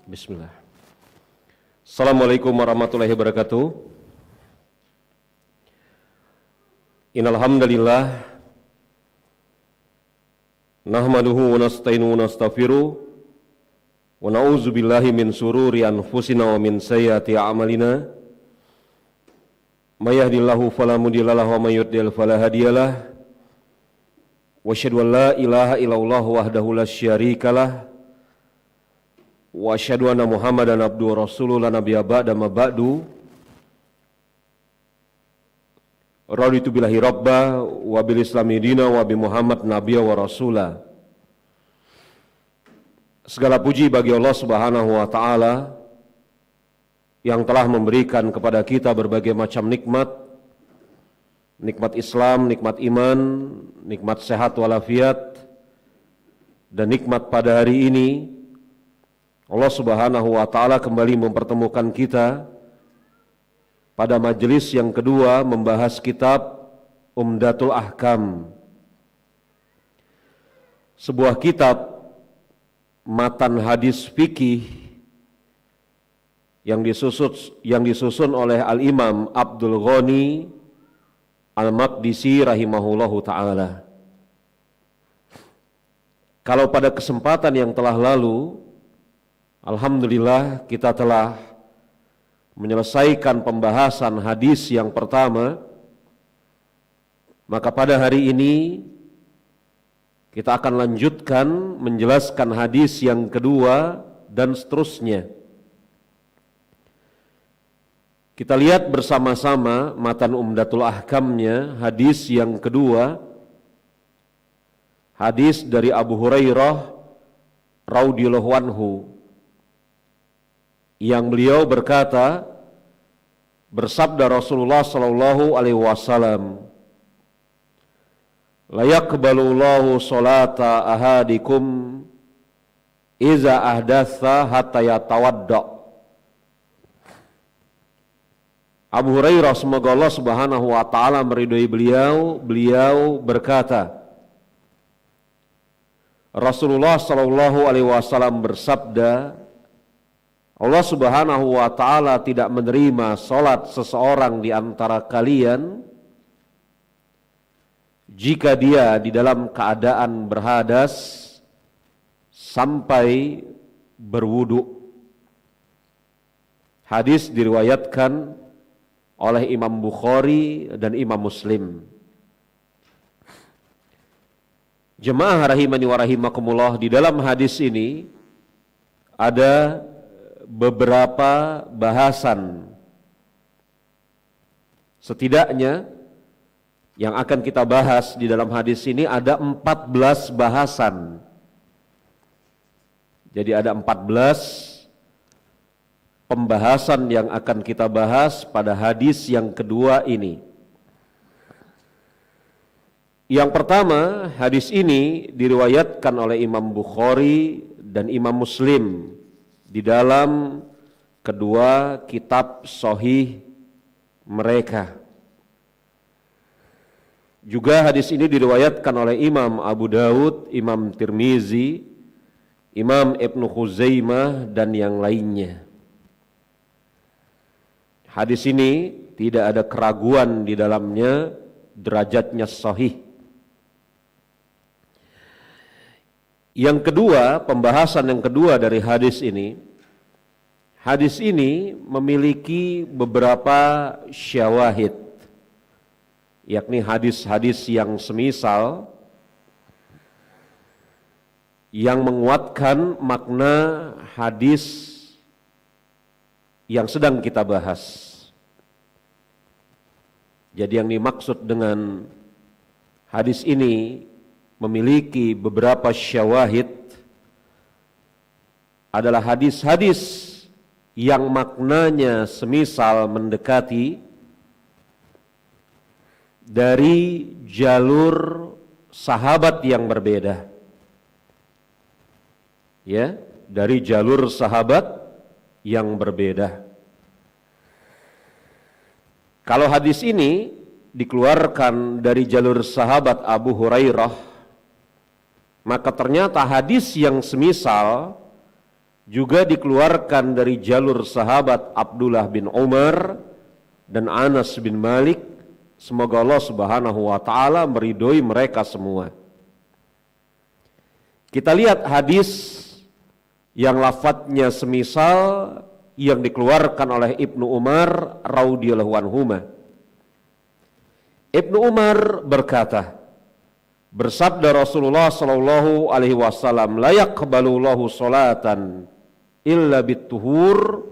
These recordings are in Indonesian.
Bismillah. Assalamualaikum warahmatullahi wabarakatuh. Innal hamdalillah nahmaduhu wa nasta'inuhu wa nastaghfiruh wa na'udzu billahi min sururi anfusina wa min sayyiati a'malina. May yahdihillahu fala mudilla lahu wa may yudlil fala hadiyalah. Wa asyhadu an la ilaha illallah wahdahu la syarikalah. Wa asyhadu anna Muhammadan abduhu wa rasuluhu la nabiyya ba'da ma ba'du. Raditu billahi rabba wa bil islami dina wa bi Muhammad nabiyya wa rasula. Segala puji bagi Allah Subhanahu wa taala yang telah memberikan kepada kita berbagai macam nikmat. Nikmat Islam, nikmat iman, nikmat sehat walafiat, dan nikmat pada hari ini Allah Subhanahu wa taala kembali mempertemukan kita pada majelis yang kedua membahas kitab Umdatul Ahkam. Sebuah kitab matan hadis fikih yang disusun oleh Al-Imam Abdul Ghani Al-Maqdisi rahimahullahu ta'ala. Kalau pada kesempatan yang telah lalu, alhamdulillah kita telah menyelesaikan pembahasan hadis yang pertama, maka pada hari ini kita akan lanjutkan menjelaskan hadis yang kedua dan seterusnya. Kita lihat bersama-sama matan Umdatul Ahkamnya, hadis yang kedua, hadis dari Abu Hurairah radhiyallahu anhu, yang beliau berkata, bersabda Rasulullah sallallahu alaihi wasallam, la yaqbalullahu salata ahadikum iza ahdatsa hatta yatawadda. Abu Hurairah, semoga Allah Subhanahu wa taala meridhai beliau berkata, Rasulullah sallallahu alaihi wasallam bersabda, Allah Subhanahu wa taala tidak menerima salat seseorang di antara kalian jika dia di dalam keadaan berhadas sampai berwudu. Hadis diriwayatkan oleh Imam Bukhari dan Imam Muslim. Jemaah rahimani wa rahimakumullah, di dalam hadis ini ada beberapa bahasan. Setidaknya yang akan kita bahas di dalam hadis ini ada 14 bahasan. Jadi ada 14 pembahasan yang akan kita bahas pada hadis yang kedua ini. Yang pertama, hadis ini diriwayatkan oleh Imam Bukhari dan Imam Muslim di dalam kedua kitab sahih mereka. Juga hadis ini diriwayatkan oleh Imam Abu Dawud, Imam Tirmizi, Imam Ibnu Khuzaimah dan yang lainnya. Hadis ini tidak ada keraguan di dalamnya, derajatnya sahih. Yang kedua, pembahasan yang kedua dari hadis ini memiliki beberapa syawahid, yakni hadis-hadis yang semisal yang menguatkan makna hadis yang sedang kita bahas. Jadi yang dimaksud dengan hadis ini memiliki beberapa syawahid adalah hadis-hadis yang maknanya semisal mendekati dari jalur sahabat yang berbeda. Ya, dari jalur sahabat yang berbeda. Kalau hadis ini dikeluarkan dari jalur sahabat Abu Hurairah, maka ternyata hadis yang semisal juga dikeluarkan dari jalur sahabat Abdullah bin Umar dan Anas bin Malik. Semoga Allah Subhanahu wa taala meridhoi mereka semua. Kita lihat hadis yang lafadznya semisal yang dikeluarkan oleh Ibnu Umar radhiyallahu anhuma. Ibnu Umar berkata, bersabda Rasulullah sallallahu alaihi wasallam, la yaqbalullahu salatan illa bituhur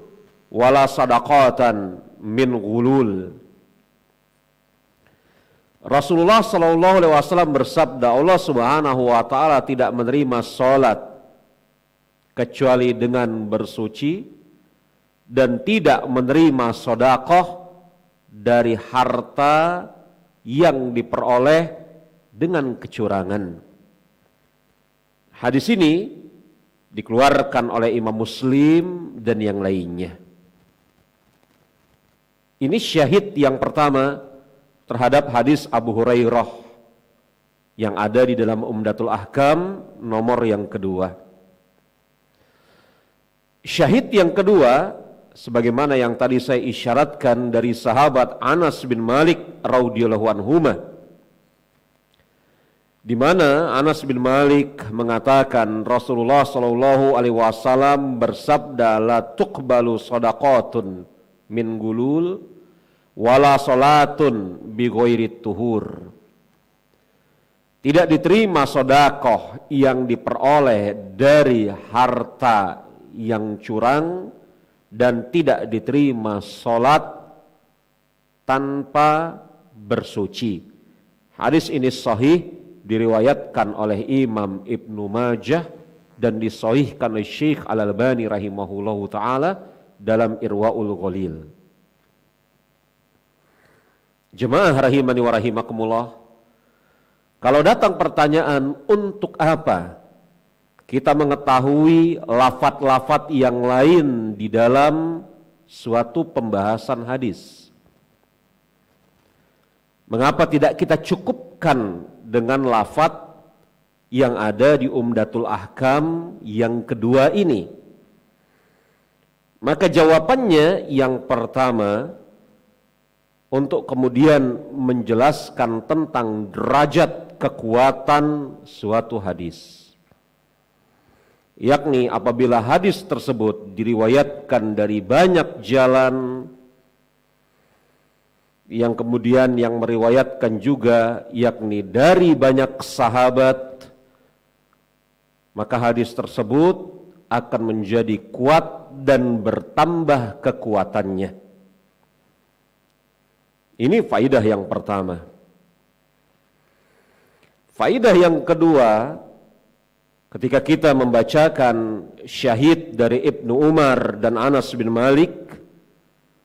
wala sadaqatan min ghulul. Rasulullah sallallahu alaihi wasallam bersabda, Allah Subhanahu wa taala tidak menerima salat kecuali dengan bersuci dan tidak menerima sedekah dari harta yang diperoleh dengan kecurangan. Hadis ini dikeluarkan oleh Imam Muslim dan yang lainnya. Ini syahid yang pertama terhadap hadis Abu Hurairah yang ada di dalam Umdatul Ahkam nomor yang kedua. Syahid yang kedua, sebagaimana yang tadi saya isyaratkan dari sahabat Anas bin Malik radhiyallahu anhuma, di mana Anas bin Malik mengatakan Rasulullah sallallahu alaihi wasallam bersabda, la tuqbalu shadaqatun min gulul wala salatun bi ghairi tuhur. Tidak diterima sedekah yang diperoleh dari harta yang curang dan tidak diterima salat tanpa bersuci. Hadis ini sahih, diriwayatkan oleh Imam Ibnu Majah dan disahihkan oleh Syekh Al-Albani rahimahullahu taala dalam Irwaul Ghalil. Jemaah rahimani wa rahimakumullah, kalau datang pertanyaan untuk apa kita mengetahui lafaz-lafaz yang lain di dalam suatu pembahasan hadis, mengapa tidak kita cukupkan dengan lafaz yang ada di Umdatul Ahkam yang kedua ini? Maka jawabannya yang pertama, untuk kemudian menjelaskan tentang derajat kekuatan suatu hadis, yakni apabila hadis tersebut diriwayatkan dari banyak jalan, yang kemudian yang meriwayatkan juga yakni dari banyak sahabat, maka hadis tersebut akan menjadi kuat dan bertambah kekuatannya. Ini faidah yang pertama. Faidah yang kedua, ketika kita membacakan syahid dari Ibnu Umar dan Anas bin Malik,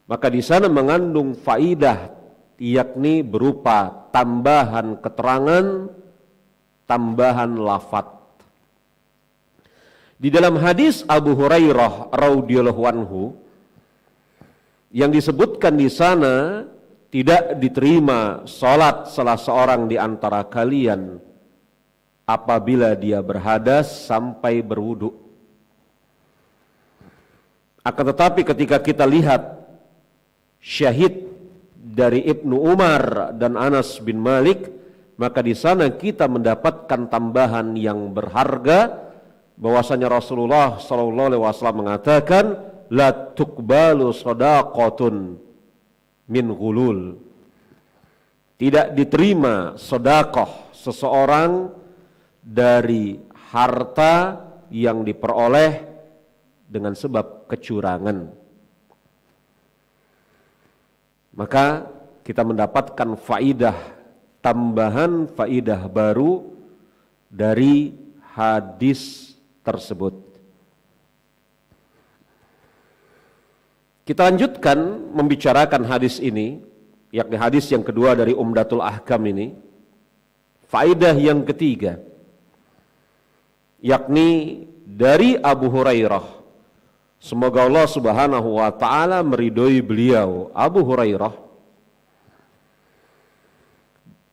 maka di sana mengandung faidah, yakni berupa tambahan keterangan, tambahan lafaz. Di dalam hadis Abu Hurairah radhiyallahu anhu yang disebutkan di sana, tidak diterima salat salah seorang di antara kalian apabila dia berhadas sampai berwudu. Akan tetapi ketika kita lihat syahid dari Ibnu Umar dan Anas bin Malik, maka di sana kita mendapatkan tambahan yang berharga, bahwasanya Rasulullah sallallahu alaihi wasallam mengatakan, la tuqbalu shadaqatun min ghulul. Tidak diterima sedekah seseorang dari harta yang diperoleh dengan sebab kecurangan. Maka kita mendapatkan faidah tambahan, faidah baru dari hadis tersebut. Kita lanjutkan membicarakan hadis ini, yakni hadis yang kedua dari Umdatul Ahkam ini. Faidah yang ketiga, yakni dari Abu Hurairah. Semoga Allah Subhanahu wa taala meridhoi beliau. Abu Hurairah,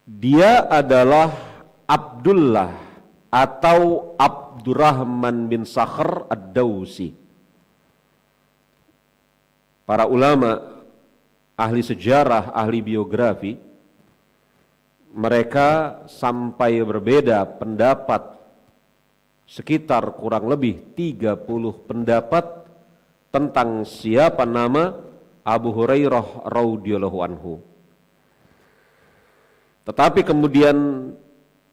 dia adalah Abdullah atau Abdurrahman bin Sakhr ad-Dawsi. para ulama, ahli sejarah, ahli biografi, mereka sampai berbeda pendapat sekitar kurang lebih 30 pendapat tentang siapa nama Abu Hurairah radhiyallahu anhu. Tetapi kemudian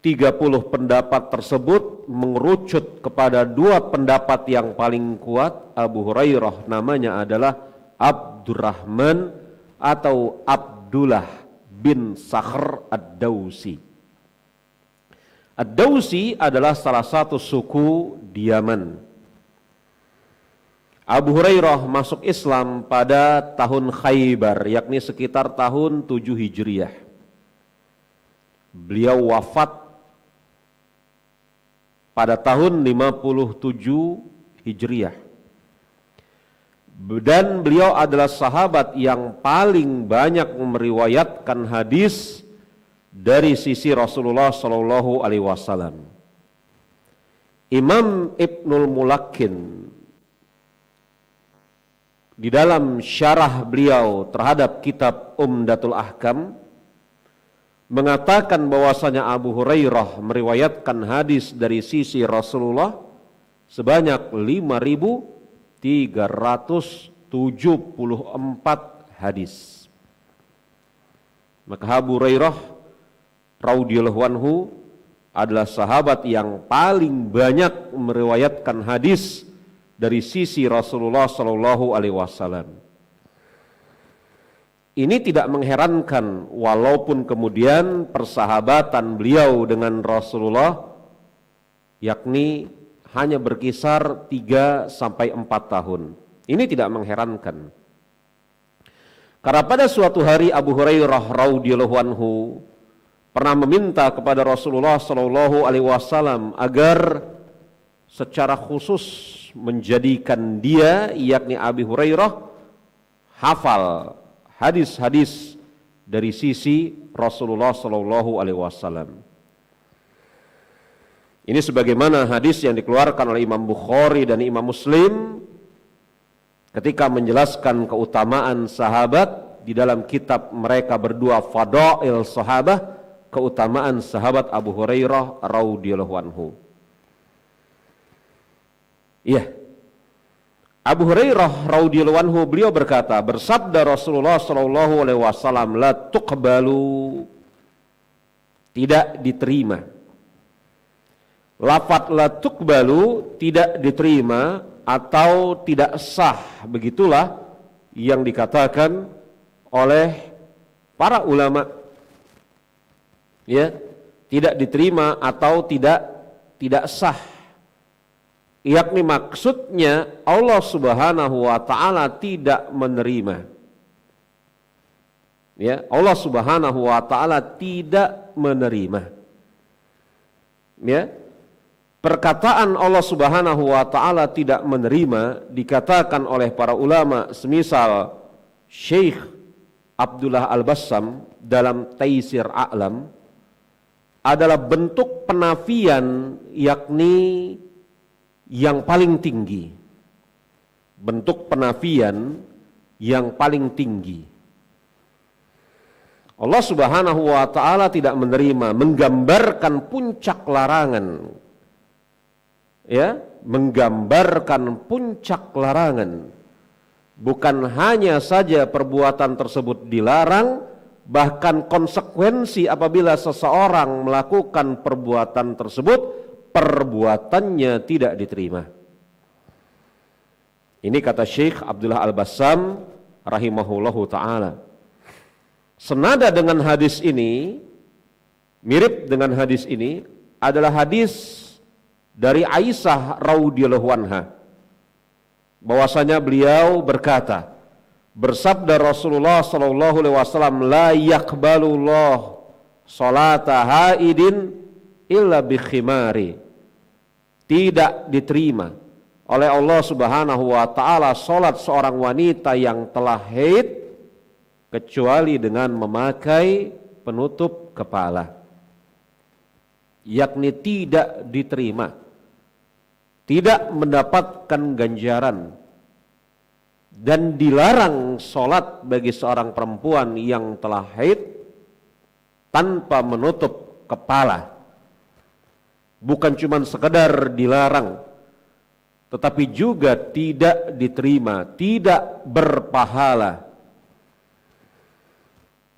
30 pendapat tersebut mengerucut kepada dua pendapat yang paling kuat. Abu Hurairah namanya adalah Abdurrahman atau Abdullah bin Sakhr ad-Dausi. Ad-Dausi adalah salah satu suku di Yaman. Abu Hurairah masuk Islam pada tahun Khaybar, yakni sekitar tahun 7 Hijriah. Beliau wafat pada tahun 57 Hijriah. Dan beliau adalah sahabat yang paling banyak meriwayatkan hadis dari sisi Rasulullah Shallallahu Alaihi Wasallam. Imam Ibnul Mulakkin di dalam syarah beliau terhadap kitab Umdatul Ahkam mengatakan bahwasanya Abu Hurairah meriwayatkan hadis dari sisi Rasulullah sebanyak 5.374 hadis. Maka Abu Hurairah radhiyallahu anhu adalah sahabat yang paling banyak meriwayatkan hadis dari sisi Rasulullah sallallahu alaihi wasallam. Ini tidak mengherankan walaupun kemudian persahabatan beliau dengan Rasulullah yakni hanya berkisar 3 sampai 4 tahun. Ini tidak mengherankan. Karena pada suatu hari Abu Hurairah radhiyallahu anhu pernah meminta kepada Rasulullah sallallahu alaihi wasallam agar secara khusus menjadikan dia yakni Abu Hurairah hafal hadis-hadis dari sisi Rasulullah sallallahu alaihi wasallam. Ini sebagaimana hadis yang dikeluarkan oleh Imam Bukhari dan Imam Muslim ketika menjelaskan keutamaan sahabat di dalam kitab mereka berdua Fadail Sahabah, keutamaan sahabat Abu Hurairah radhiyallahu anhu. Iya. Abu Hurairah radhiyallahu anhu beliau berkata, bersabda Rasulullah sallallahu alaihi wasallam, la tuqbalu, tidak diterima. Lafaz la tuqbalu, tidak diterima atau tidak sah, begitulah yang dikatakan oleh para ulama. Ya, tidak diterima atau tidak sah. Yakni maksudnya Allah Subhanahu wa taala tidak menerima. Ya, Allah Subhanahu wa taala tidak menerima. Ya. Perkataan Allah Subhanahu wa taala tidak menerima dikatakan oleh para ulama semisal Syekh Abdullah Al-Bassam dalam Taisir A'lam adalah bentuk penafian yakni yang paling tinggi, bentuk penafian yang paling tinggi. Allah Subhanahu wa taala tidak menerima, menggambarkan puncak larangan. Ya, menggambarkan puncak larangan. Bukan hanya saja perbuatan tersebut dilarang, bahkan konsekuensi apabila seseorang melakukan perbuatan tersebut perbuatannya tidak diterima. Ini kata Syekh Abdullah Al-Bassam rahimahullahu ta'ala. Senada dengan hadis ini, mirip dengan hadis ini adalah hadis dari Aisyah radhiyallahu anha, bahwasanya beliau berkata, bersabda Rasulullah sallallahu alaihi wasallam, la yaqbalullah salata haidin illa bi khimari. Tidak diterima oleh Allah Subhanahu wa taala salat seorang wanita yang telah haid kecuali dengan memakai penutup kepala. Yakni tidak diterima, tidak mendapatkan ganjaran dan dilarang sholat bagi seorang perempuan yang telah haid tanpa menutup kepala. Bukan cuma sekedar dilarang, tetapi juga tidak diterima, tidak berpahala.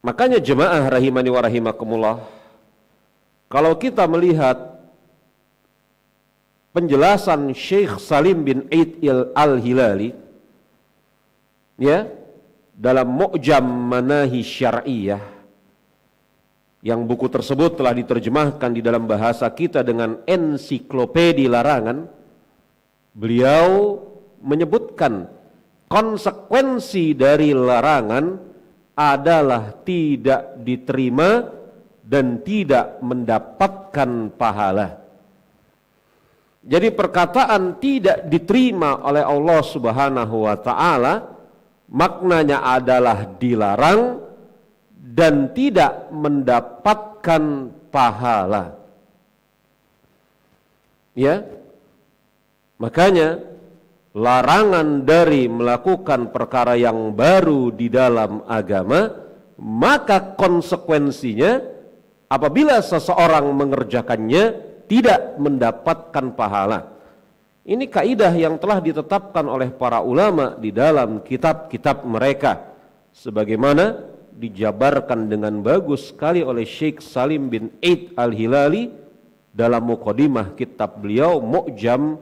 Makanya jemaah rahimani wa rahimakumullah, kalau kita melihat penjelasan Syekh Salim bin Eid al-Hilali ya dalam Mu'jam Manahi Syar'iyah, yang buku tersebut telah diterjemahkan di dalam bahasa kita dengan ensiklopedi larangan, beliau menyebutkan konsekuensi dari larangan adalah tidak diterima dan tidak mendapatkan pahala. Jadi perkataan tidak diterima oleh Allah Subhanahu wa ta'ala maknanya adalah dilarang dan tidak mendapatkan pahala. Ya. Makanya larangan dari melakukan perkara yang baru di dalam agama, maka konsekuensinya apabila seseorang mengerjakannya tidak mendapatkan pahala. Ini kaidah yang telah ditetapkan oleh para ulama di dalam kitab-kitab mereka, sebagaimana dijabarkan dengan bagus sekali oleh Syekh Salim bin Eid al-Hilali dalam muqaddimah kitab beliau Mu'jam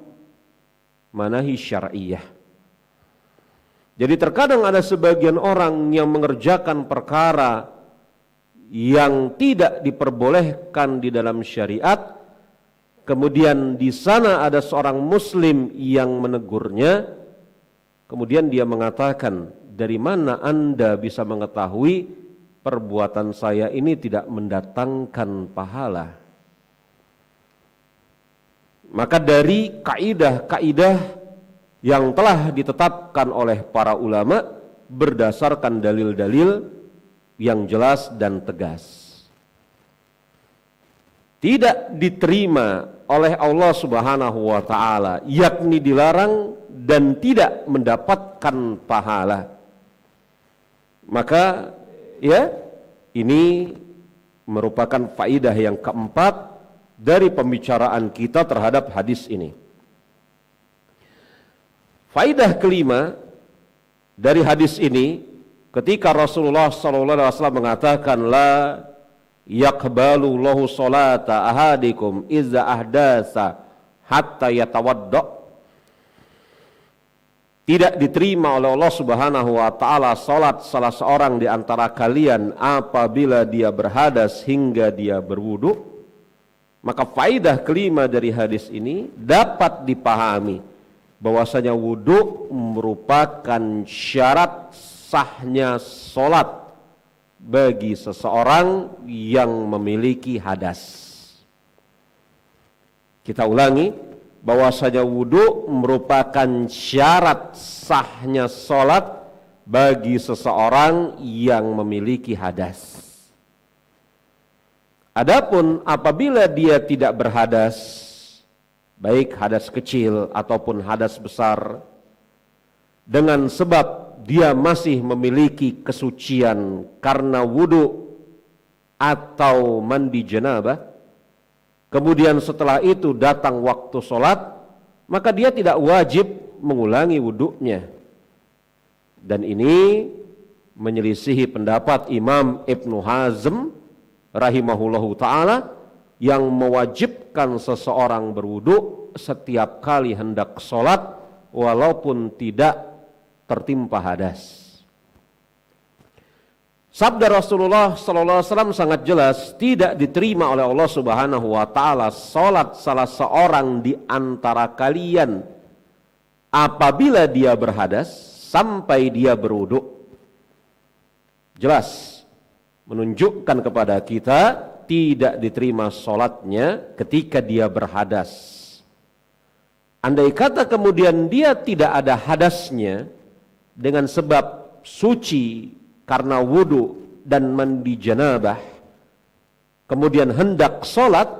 Manahi Syar'iyah. Jadi terkadang ada sebagian orang yang mengerjakan perkara yang tidak diperbolehkan di dalam syariat, kemudian di sana ada seorang muslim yang menegurnya, kemudian dia mengatakan, dari mana Anda bisa mengetahui perbuatan saya ini tidak mendatangkan pahala? Maka dari kaidah-kaidah yang telah ditetapkan oleh para ulama berdasarkan dalil-dalil yang jelas dan tegas, tidak diterima oleh Allah Subhanahu wa ta'ala, yakni dilarang dan tidak mendapatkan pahala. Maka ya, ini merupakan faidah yang keempat dari pembicaraan kita terhadap hadis ini. Faidah kelima dari hadis ini, ketika Rasulullah SAW mengatakan la yaqbalu lahu salata ahadikum iza ahdasa hatta yatawadda, tidak diterima oleh Allah Subhanahu wa ta'ala salat salah seorang di antara kalian apabila dia berhadas hingga dia berwudu. Maka faidah kelima dari hadis ini dapat dipahami bahwasanya wudu merupakan syarat sahnya salat bagi seseorang yang memiliki hadas. Kita ulangi, bahwasanya wudu merupakan syarat sahnya salat bagi seseorang yang memiliki hadas. Adapun apabila dia tidak berhadas, baik hadas kecil ataupun hadas besar, dengan sebab dia masih memiliki kesucian karena wudu atau mandi janabah, kemudian setelah itu datang waktu sholat, maka dia tidak wajib mengulangi wudunya. Dan ini menyelisihi pendapat Imam Ibnu Hazm rahimahullahu ta'ala yang mewajibkan seseorang berwudu setiap kali hendak sholat walaupun tidak tertimpa hadas. Sabda Rasulullah SAW sangat jelas, tidak diterima oleh Allah Subhanahu wa ta'ala salat salah seorang di antara kalian apabila dia berhadas sampai dia berwudu. Jelas menunjukkan kepada kita tidak diterima salatnya ketika dia berhadas. Andai kata kemudian dia tidak ada hadasnya dengan sebab suci karena wudu dan mandi janabah, kemudian hendak sholat,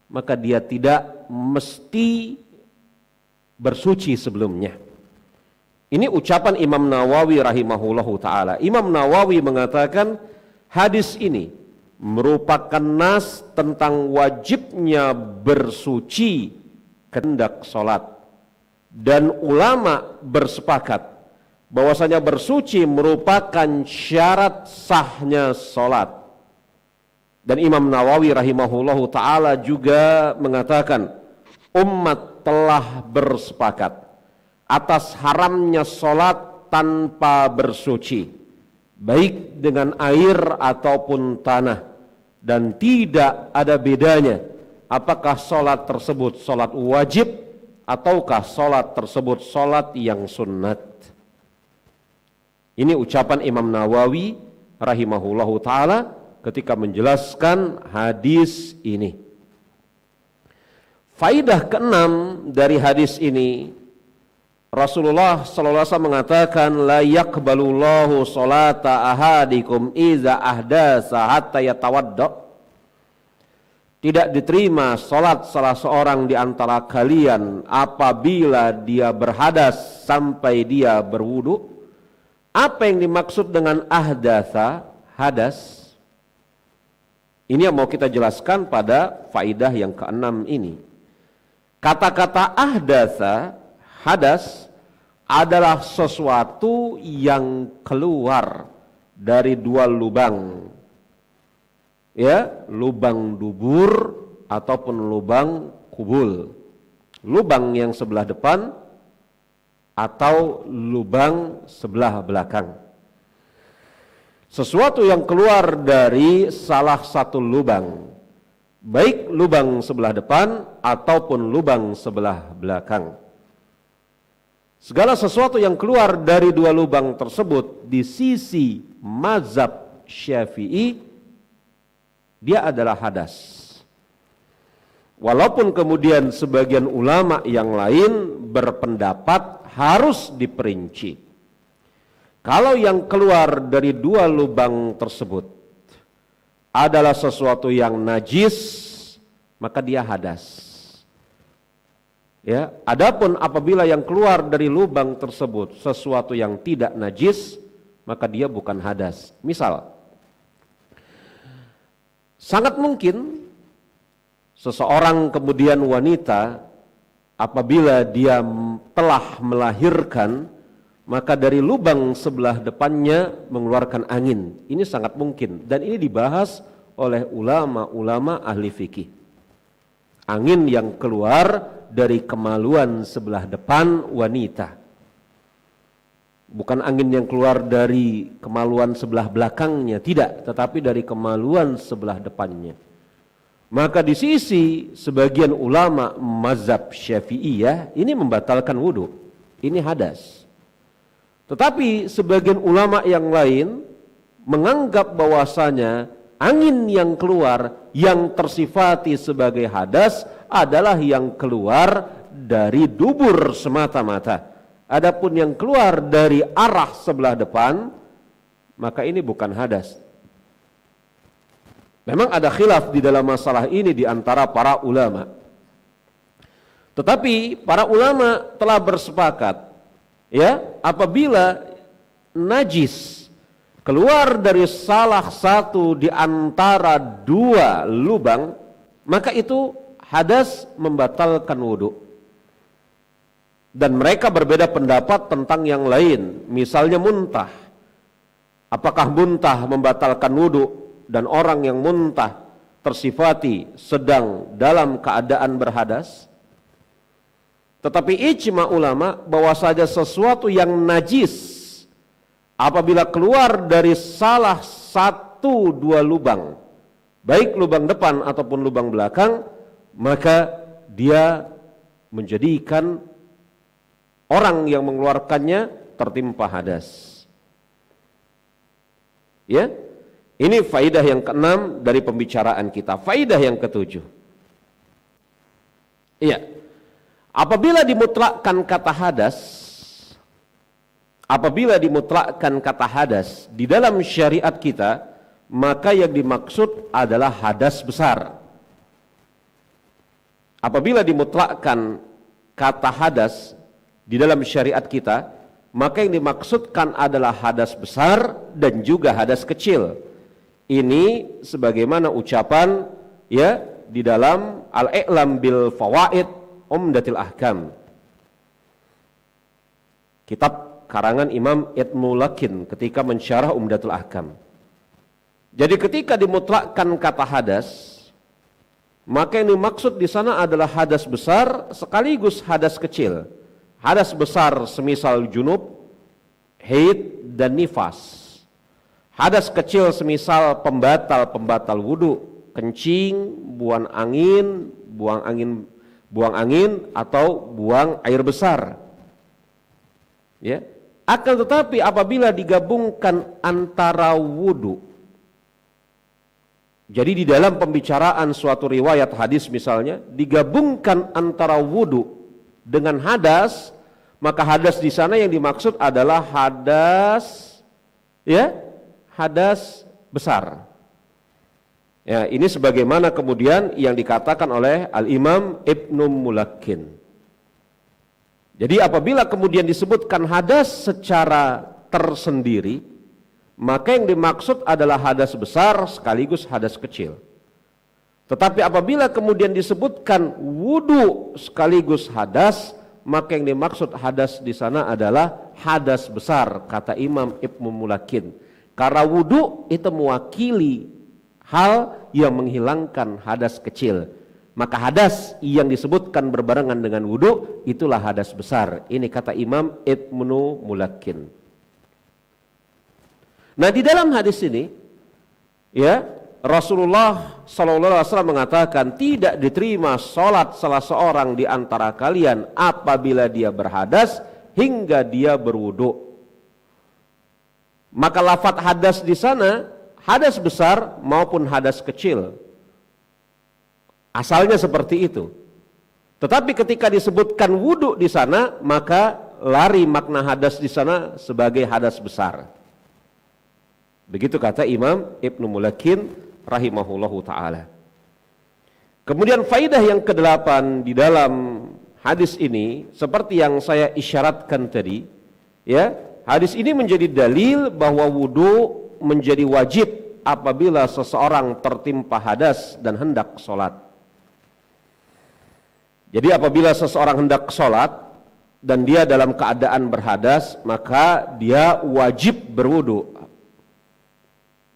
maka dia tidak mesti bersuci sebelumnya. Ini ucapan Imam Nawawi rahimahullahu ta'ala. Imam Nawawi mengatakan hadis ini merupakan nas tentang wajibnya bersuci hendak sholat. Dan ulama bersepakat bahwasanya bersuci merupakan syarat sahnya sholat. Dan Imam Nawawi rahimahullahu ta'ala juga mengatakan umat telah bersepakat atas haramnya sholat tanpa bersuci, baik dengan air ataupun tanah, dan tidak ada bedanya apakah sholat tersebut sholat wajib ataukah sholat tersebut sholat yang sunnat. Ini ucapan Imam Nawawi rahimahullahu ta'ala ketika menjelaskan hadis ini. Faidah keenam dari hadis ini, Rasulullah sallallahu alaihi wasallam mengatakan la yaqbalullahu sholata ahadikum iza ahdasa hatta yatawadda. Tidak diterima salat salah seorang di antara kalian apabila dia berhadas sampai dia berwudu. Apa yang dimaksud dengan ahdatsa, hadas? Ini yang mau kita jelaskan pada faidah yang keenam ini. Kata-kata ahdatsa, hadas adalah sesuatu yang keluar dari dua lubang, ya, lubang dubur ataupun lubang kubul, lubang yang sebelah depan atau lubang sebelah belakang. Sesuatu yang keluar dari salah satu lubang, baik lubang sebelah depan ataupun lubang sebelah belakang. Segala sesuatu yang keluar dari dua lubang tersebut di sisi mazhab Syafi'i, dia adalah hadas. Walaupun kemudian sebagian ulama yang lain berpendapat harus diperinci. Kalau yang keluar dari dua lubang tersebut adalah sesuatu yang najis, maka dia hadas. Ya, adapun apabila yang keluar dari lubang tersebut sesuatu yang tidak najis, maka dia bukan hadas. Misal, sangat mungkin seseorang kemudian wanita apabila dia telah melahirkan, maka dari lubang sebelah depannya mengeluarkan angin. Ini sangat mungkin dan ini dibahas oleh ulama-ulama ahli fikih. Angin yang keluar dari kemaluan sebelah depan wanita, bukan angin yang keluar dari kemaluan sebelah belakangnya, tidak, tetapi dari kemaluan sebelah depannya. Maka di sisi sebagian ulama mazhab Syafi'iyah ini membatalkan wudu, ini hadas. Tetapi sebagian ulama yang lain menganggap bahwasanya angin yang keluar yang tersifati sebagai hadas adalah yang keluar dari dubur semata-mata. Adapun yang keluar dari arah sebelah depan, maka ini bukan hadas. Memang ada khilaf di dalam masalah ini di antara para ulama. Tetapi para ulama telah bersepakat, ya, apabila najis keluar dari salah satu di antara dua lubang, maka itu hadas membatalkan wudu. Dan mereka berbeda pendapat tentang yang lain. Misalnya muntah. Apakah muntah membatalkan wudu dan orang yang muntah tersifati sedang dalam keadaan berhadas? Tetapi ijma ulama bahwa saja sesuatu yang najis apabila keluar dari salah satu dua lubang, baik lubang depan ataupun lubang belakang, maka dia menjadikan orang yang mengeluarkannya tertimpa hadas. Ya, ini faidah yang keenam dari pembicaraan kita. Faidah yang ketujuh, iya, apabila dimutlakkan kata hadas, apabila dimutlakkan kata hadas di dalam syariat kita, maka yang dimaksud adalah hadas besar. Apabila dimutlakkan kata hadas di dalam syariat kita, maka yang dimaksudkan adalah hadas besar dan juga hadas kecil. Ini sebagaimana ucapan ya di dalam Al-I'lam bil Fawaid Umdatil Ahkam, kitab karangan Imam Ibnu Lakin ketika mensyarah Umdatul Ahkam. Jadi ketika dimutlakkan kata hadas, maka yang dimaksud di sana adalah hadas besar sekaligus hadas kecil. Hadas besar semisal junub, haid dan nifas. Hadas kecil semisal pembatal wudu, kencing, buang angin atau buang air besar. Ya. Akan tetapi apabila digabungkan antara wudu, jadi di dalam pembicaraan suatu riwayat hadis misalnya digabungkan antara wudu dengan hadas, maka hadas di sana yang dimaksud adalah hadas besar. Ya, ini sebagaimana kemudian yang dikatakan oleh Al-Imam Ibnu Mulakin. Jadi apabila kemudian disebutkan hadas secara tersendiri, maka yang dimaksud adalah hadas besar sekaligus hadas kecil. Tetapi apabila kemudian disebutkan wudu sekaligus hadas, maka yang dimaksud hadas di sana adalah hadas besar, kata Imam Ibnu Mulakin. Karena wudu itu mewakili hal yang menghilangkan hadas kecil, maka hadas yang disebutkan berbarengan dengan wudu itulah hadas besar. Ini kata Imam Ibnu Mulakin. Nah, di dalam hadis ini ya Rasulullah SAW mengatakan tidak diterima sholat salah seorang di antara kalian apabila dia berhadas hingga dia berwudu. Maka lafadz hadas di sana hadas besar maupun hadas kecil. Asalnya seperti itu. Tetapi ketika disebutkan wudu di sana, maka lari makna hadas di sana sebagai hadas besar. Begitu kata Imam Ibnu Mulakin rahimahullahu ta'ala. Kemudian faidah yang ke-8 di dalam hadis ini, seperti yang saya isyaratkan tadi, ya, hadis ini menjadi dalil bahwa wudu menjadi wajib apabila seseorang tertimpa hadas dan hendak sholat. Jadi apabila seseorang hendak sholat dan dia dalam keadaan berhadas, maka dia wajib berwudu.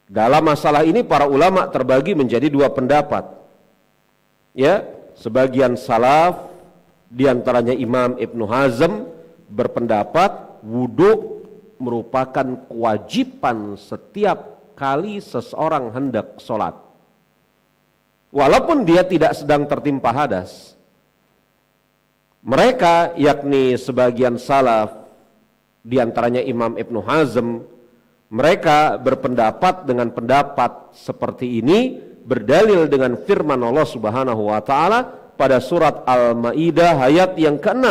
Dalam masalah ini para ulama terbagi menjadi dua pendapat. Ya, sebagian salaf diantaranya Imam Ibnu Hazm berpendapat wudu merupakan kewajiban setiap kali seseorang hendak sholat, walaupun dia tidak sedang tertimpa hadas. Mereka yakni sebagian salaf diantaranya Imam Ibnu Hazm, mereka berpendapat dengan pendapat seperti ini berdalil dengan firman Allah Subhanahu wa taala pada surat Al-Maidah ayat yang ke-6.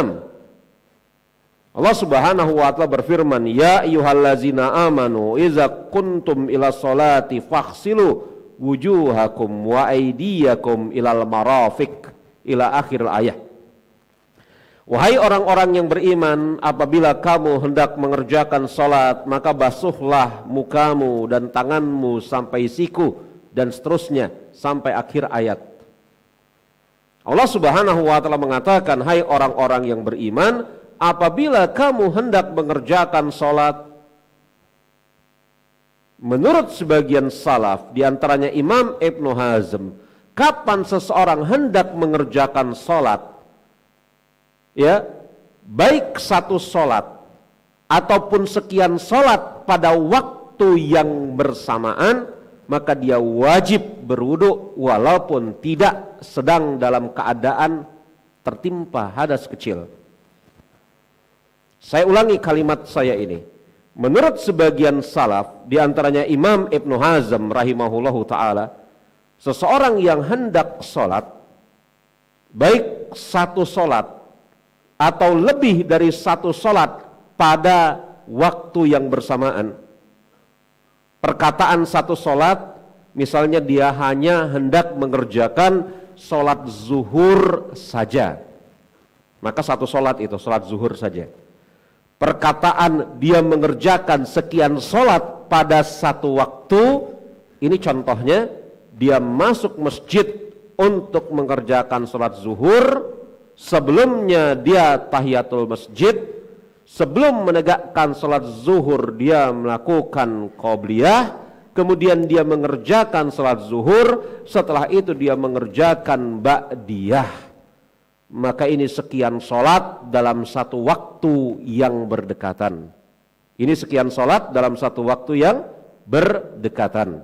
Allah Subhanahu wa taala berfirman, "Ya ayyuhallazina amanu idza kuntum ila sholati faghsilu wujuhakum wa aydiyakum ilal marafiq," ila akhir ayat. Wahai orang-orang yang beriman, apabila kamu hendak mengerjakan salat, maka basuhlah mukamu dan tanganmu sampai siku, dan seterusnya sampai akhir ayat. Allah Subhanahu wa taala mengatakan, hai orang-orang yang beriman, apabila kamu hendak mengerjakan salat, menurut sebagian salaf diantaranya Imam Ibnu Hazm, kapan seseorang hendak mengerjakan salat, ya, baik satu salat ataupun sekian salat pada waktu yang bersamaan, maka dia wajib berwudu walaupun tidak sedang dalam keadaan tertimpa hadas kecil. Saya ulangi kalimat saya ini. Menurut sebagian salaf, diantaranya Imam Ibnu Hazm rahimahullahu ta'ala, seseorang yang hendak sholat, baik satu sholat atau lebih dari satu sholat pada waktu yang bersamaan. Perkataan satu sholat, misalnya dia hanya hendak mengerjakan sholat zuhur saja, maka satu sholat itu sholat zuhur saja. perkataan dia mengerjakan sekian sholat pada satu waktu, ini contohnya dia masuk masjid untuk mengerjakan sholat zuhur, sebelumnya dia tahiyatul masjid, sebelum menegakkan sholat zuhur dia melakukan qobliyah, kemudian dia mengerjakan sholat zuhur, setelah itu dia mengerjakan ba'diyah. Maka ini sekian sholat dalam satu waktu yang berdekatan. Ini sekian sholat dalam satu waktu yang berdekatan.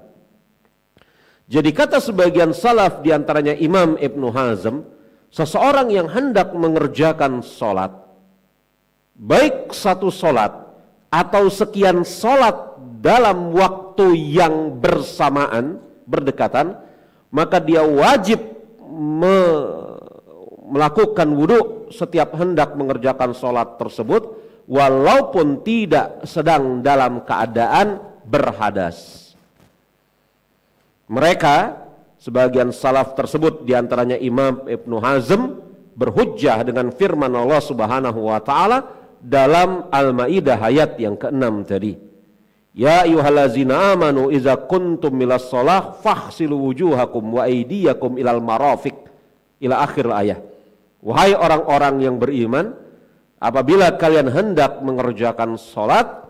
Jadi kata sebagian salaf diantaranya Imam Ibnu Hazm, seseorang yang hendak mengerjakan sholat, baik satu sholat atau sekian sholat dalam waktu yang bersamaan, berdekatan, maka dia wajib melakukan wudhu setiap hendak mengerjakan sholat tersebut, walaupun tidak sedang dalam keadaan berhadas. Mereka, sebagian salaf tersebut diantaranya Imam Ibnu Hazm, berhujjah dengan firman Allah Subhanahu wa Ta'ala dalam Al-Maidah ayat yang ke-6 tadi. Ya ayyuhallazina amanu iza kuntum milas sholah faghsilu wujuhakum wa aydiyakum ilal marafiq, ila akhir ayat. Wahai orang-orang yang beriman, apabila kalian hendak mengerjakan sholat,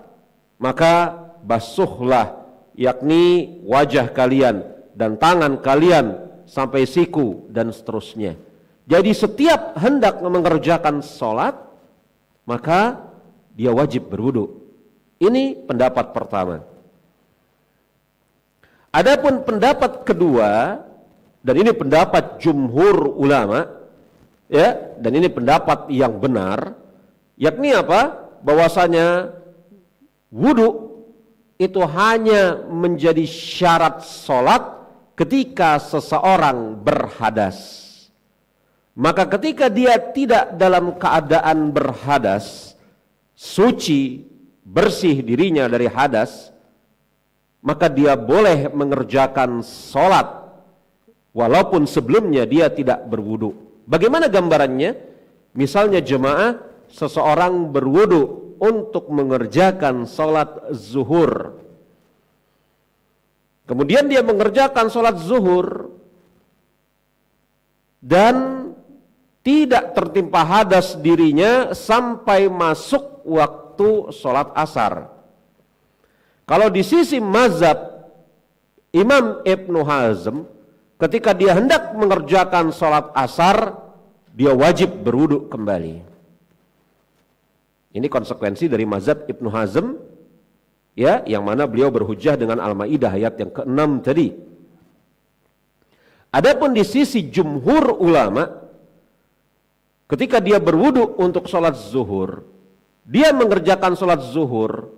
maka basuhlah, yakni wajah kalian dan tangan kalian sampai siku dan seterusnya. Jadi setiap hendak mengerjakan sholat, maka dia wajib berwudu. Ini pendapat pertama. Adapun pendapat kedua, dan ini pendapat jumhur ulama, ya, dan ini pendapat yang benar, yakni apa? Bahwasanya wudu itu hanya menjadi syarat sholat ketika seseorang berhadas. Maka ketika dia tidak dalam keadaan berhadas, suci, bersih dirinya dari hadas, maka dia boleh mengerjakan sholat walaupun sebelumnya dia tidak berwudu. Bagaimana gambarannya? Misalnya jemaah, seseorang berwudu untuk mengerjakan sholat zuhur. Kemudian dia mengerjakan sholat zuhur dan tidak tertimpa hadas dirinya sampai masuk waktu sholat asar. Kalau di sisi mazhab Imam Ibnu Hazm, ketika dia hendak mengerjakan sholat asar, dia wajib berwudu kembali. Ini konsekuensi dari mazhab Ibnu Hazm, ya, yang mana beliau berhujjah dengan Al-Maidah ayat yang ke-6 tadi. Adapun di sisi jumhur ulama, ketika dia berwudu untuk sholat zuhur, dia mengerjakan sholat zuhur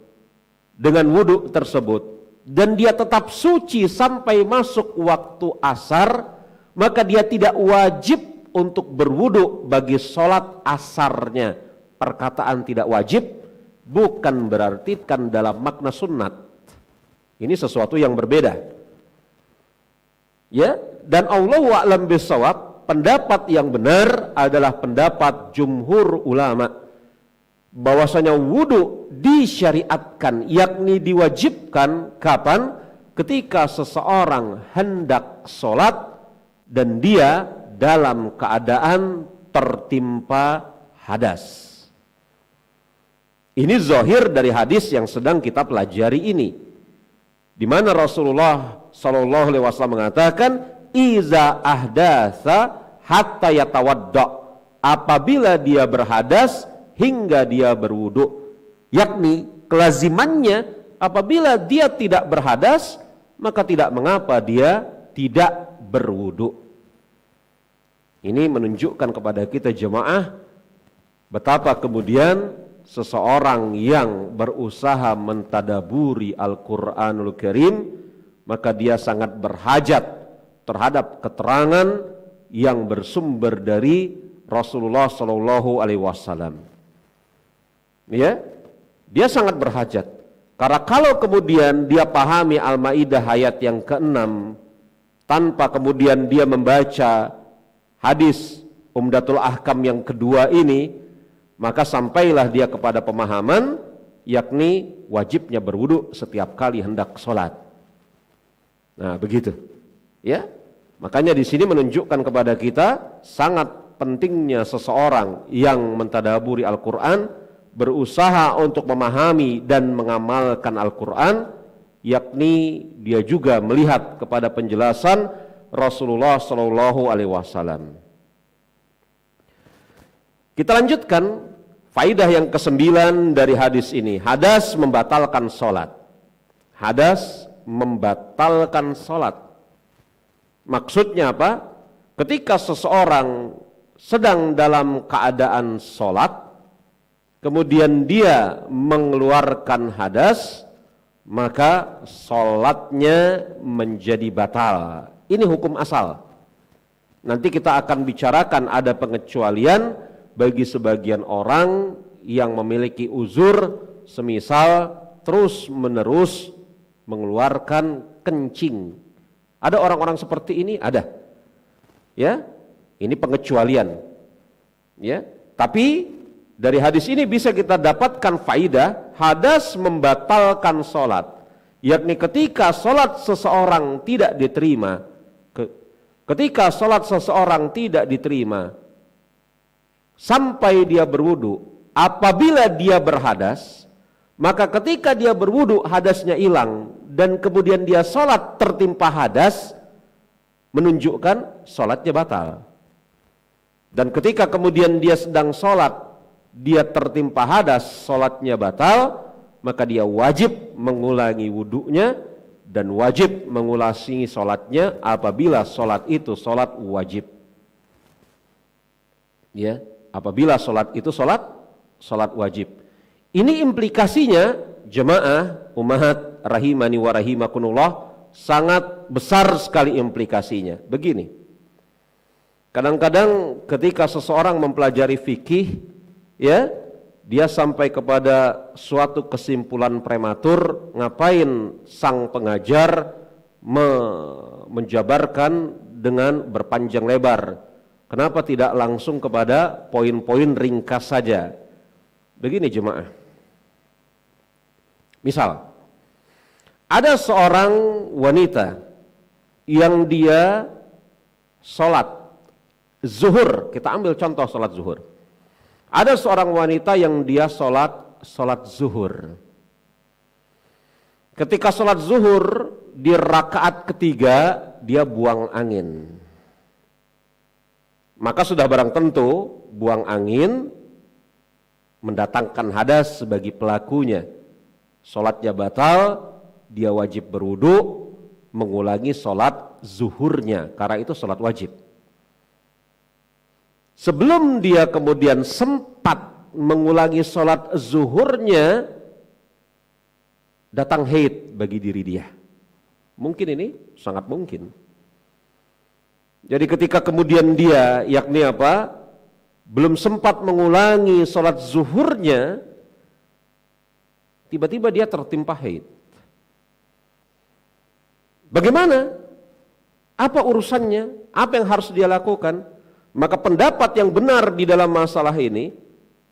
dengan wudu tersebut, dan dia tetap suci sampai masuk waktu asar, maka dia tidak wajib untuk berwudu bagi sholat asarnya. Perkataan tidak wajib bukan berarti kan dalam makna sunnat. Ini sesuatu yang berbeda. Ya, dan Allahu a'lam bishawab, pendapat yang benar adalah pendapat jumhur ulama, bahwasanya wudu disyariatkan, yakni diwajibkan kapan? Ketika seseorang hendak sholat dan dia dalam keadaan tertimpa hadas. Ini zahir dari hadis yang sedang kita pelajari ini, di mana Rasulullah Shallallahu Alaihi Wasallam mengatakan, iza ahdatsa hatta yatawadda, apabila dia berhadas hingga dia berwudu, yakni kelazimannya apabila dia tidak berhadas maka tidak mengapa dia tidak berwudu. Ini menunjukkan kepada kita jemaah betapa kemudian seseorang yang berusaha mentadaburi Al-Quranul Karim, maka dia sangat berhajat terhadap keterangan yang bersumber dari Rasulullah Shallallahu Alaihi Wasallam. Ya, dia sangat berhajat. Karena kalau kemudian dia pahami Al-Maidah ayat yang ke-6 tanpa kemudian dia membaca hadis Umdatul Ahkam yang kedua ini, maka sampailah dia kepada pemahaman, yakni wajibnya berwudu setiap kali hendak sholat. Nah begitu, ya. Makanya di sini menunjukkan kepada kita sangat pentingnya seseorang yang mentadaburi Al-Quran, berusaha untuk memahami dan mengamalkan Al-Quran, yakni dia juga melihat kepada penjelasan Rasulullah Shallallahu Alaihi Wasallam. Kita lanjutkan faidah yang ke-9 dari hadis ini. Hadas membatalkan sholat. Hadas membatalkan sholat. Maksudnya apa? Ketika seseorang sedang dalam keadaan sholat, kemudian dia mengeluarkan hadas, maka sholatnya menjadi batal. Ini hukum asal. Nanti kita akan bicarakan ada pengecualian bagi sebagian orang yang memiliki uzur, semisal terus menerus mengeluarkan kencing. Ada orang-orang seperti ini? Ada. Ya, ini pengecualian. Ya, tapi dari hadis ini bisa kita dapatkan faidah, hadas membatalkan sholat, yakni ketika sholat seseorang tidak diterima, ketika sholat seseorang tidak diterima sampai dia berwudu, apabila dia berhadas, maka ketika dia berwudu hadasnya hilang dan kemudian dia sholat tertimpa hadas, menunjukkan sholatnya batal. Dan ketika kemudian dia sedang sholat, dia tertimpa hadas, sholatnya batal, maka dia wajib mengulangi wudunya dan wajib mengulangi sholatnya apabila sholat itu sholat wajib. Ya, apabila sholat itu sholat wajib. Ini implikasinya jemaah ummahat rahimani wa rahimakumullah, sangat besar sekali implikasinya. Begini, kadang-kadang ketika seseorang mempelajari fikih, ya, dia sampai kepada suatu kesimpulan prematur, ngapain sang pengajar menjabarkan dengan berpanjang lebar? Kenapa tidak langsung kepada poin-poin ringkas saja? Begini jemaah, misal ada seorang wanita yang dia sholat zuhur, kita ambil contoh sholat zuhur. Ada seorang wanita yang dia sholat zuhur. Ketika sholat zuhur di rakaat ketiga dia buang angin. Maka sudah barang tentu buang angin mendatangkan hadas sebagai pelakunya. Sholatnya batal, dia wajib berwudu, mengulangi sholat zuhurnya, karena itu sholat wajib. Sebelum dia kemudian sempat mengulangi sholat zuhurnya, datang haid bagi diri dia. Mungkin ini sangat mungkin. Jadi ketika kemudian dia, yakni apa, belum sempat mengulangi sholat zuhurnya, tiba-tiba dia tertimpa haid. Bagaimana? Apa urusannya? Apa yang harus dia lakukan? Maka pendapat yang benar di dalam masalah ini,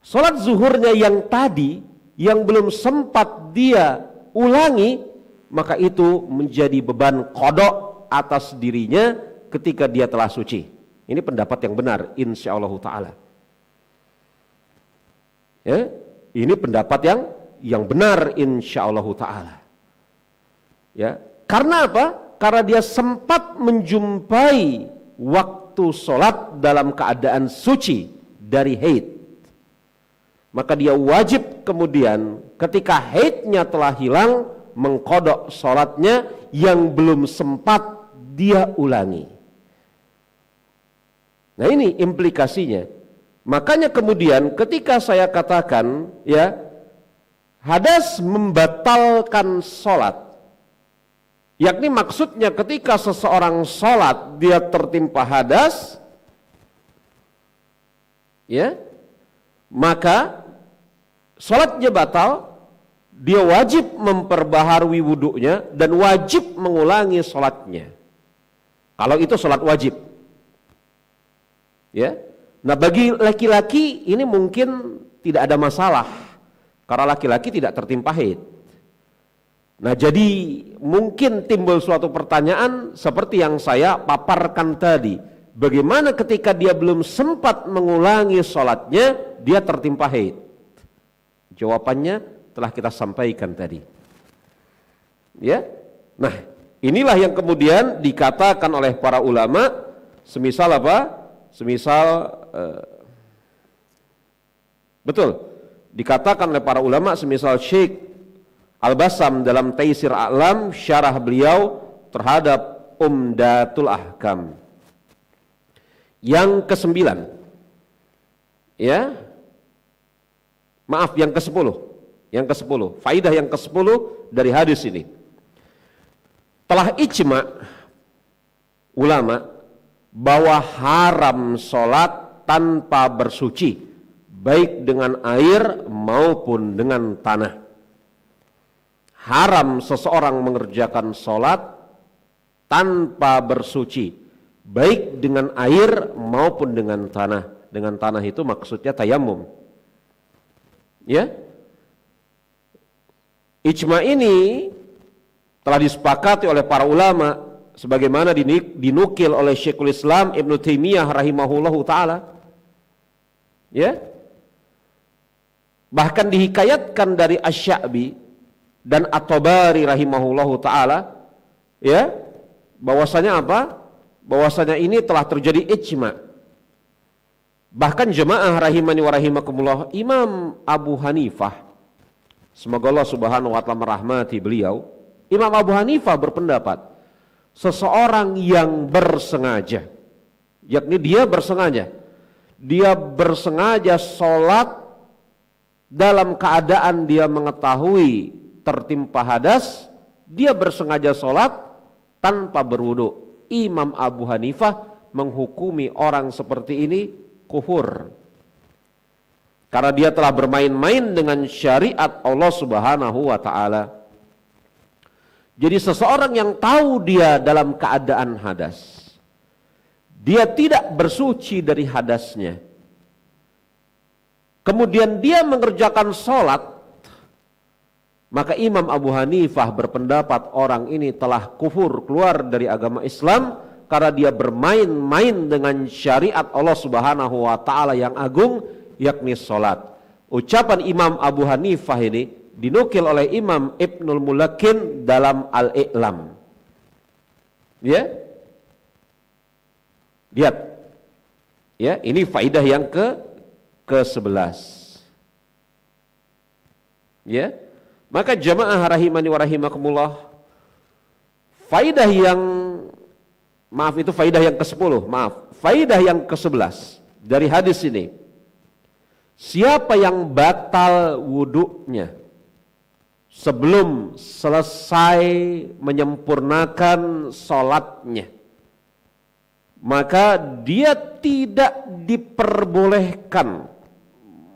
sholat zuhurnya yang tadi, yang belum sempat dia ulangi, maka itu menjadi beban qada atas dirinya ketika dia telah suci. Ini pendapat yang benar, insyaallah ta'ala. Ya, ini pendapat yang benar, insyaallah ta'ala. Ya, karena apa? Karena dia sempat menjumpai waktu sholat dalam keadaan suci dari haid. Maka dia wajib kemudian ketika haidnya telah hilang mengqadha sholatnya yang belum sempat dia ulangi. Nah ini implikasinya. Makanya kemudian ketika saya katakan, ya, hadas membatalkan sholat, yakni maksudnya ketika seseorang sholat dia tertimpa hadas, ya, maka sholatnya batal, dia wajib memperbaharui wudunya dan wajib mengulangi sholatnya. Kalau itu sholat wajib. Ya, nah bagi laki-laki ini mungkin tidak ada masalah karena laki-laki tidak tertimpa haid. Nah, jadi mungkin timbul suatu pertanyaan seperti yang saya paparkan tadi. Bagaimana ketika dia belum sempat mengulangi sholatnya, dia tertimpa haid? Jawabannya telah kita sampaikan tadi. Ya, nah inilah yang kemudian dikatakan oleh para ulama, semisal apa? Semisal betul dikatakan oleh para ulama, semisal Syekh Al-Bassam dalam Taisir A'lam, syarah beliau terhadap Umdatul Ahkam. Yang ke-9, ya, maaf, yang ke-10, faidah yang ke-10 dari hadis ini. Telah ijma ulama bahwa haram sholat tanpa bersuci, baik dengan air maupun dengan tanah. Haram seseorang mengerjakan sholat tanpa bersuci, baik dengan air maupun dengan tanah. Dengan tanah itu maksudnya tayamum. Ya, ijma ini telah disepakati oleh para ulama sebagaimana dinukil oleh Syekhul Islam Ibnu Taimiyah rahimahullahu taala. Ya, bahkan dihikayatkan dari Asy-Sya'bi dan At-Tabari rahimahullahu taala, ya, bahwasanya apa? Bahwasanya ini telah terjadi ijma. Bahkan jemaah rahimani wa rahimakumullah, Imam Abu Hanifah, semoga Allah Subhanahu wa taala merahmati beliau, Imam Abu Hanifah berpendapat seseorang yang bersengaja, yakni dia bersengaja sholat dalam keadaan dia mengetahui tertimpa hadas, dia bersengaja sholat tanpa berwudu. Imam Abu Hanifah menghukumi orang seperti ini kufur, karena dia telah bermain-main dengan syariat Allah Subhanahu wa taala. Jadi seseorang yang tahu dia dalam keadaan hadas, dia tidak bersuci dari hadasnya, kemudian dia mengerjakan sholat, maka Imam Abu Hanifah berpendapat orang ini telah kufur, keluar dari agama Islam, karena dia bermain-main dengan syariat Allah Subhanahu wa taala yang agung, yakni sholat. Ucapan Imam Abu Hanifah ini dinukil oleh Imam Ibnul Mulakin dalam Al-I'lam. Ya, lihat, ya, ini faidah yang ke-11. Ya, maka jamaah rahimani wa rahimakumullah, faidah yang faidah yang ke-11 dari hadis ini. Siapa yang batal wudunya sebelum selesai menyempurnakan sholatnya, maka dia tidak diperbolehkan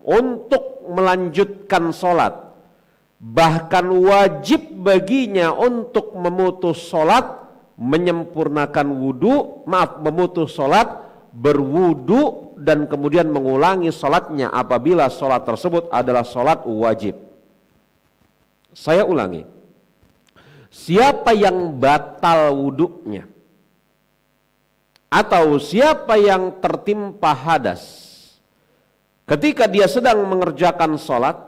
untuk melanjutkan sholat. Bahkan wajib baginya untuk memutus sholat, memutus sholat, berwudu, dan kemudian mengulangi sholatnya apabila sholat tersebut adalah sholat wajib. Saya ulangi, siapa yang batal wudunya atau siapa yang tertimpa hadas ketika dia sedang mengerjakan sholat,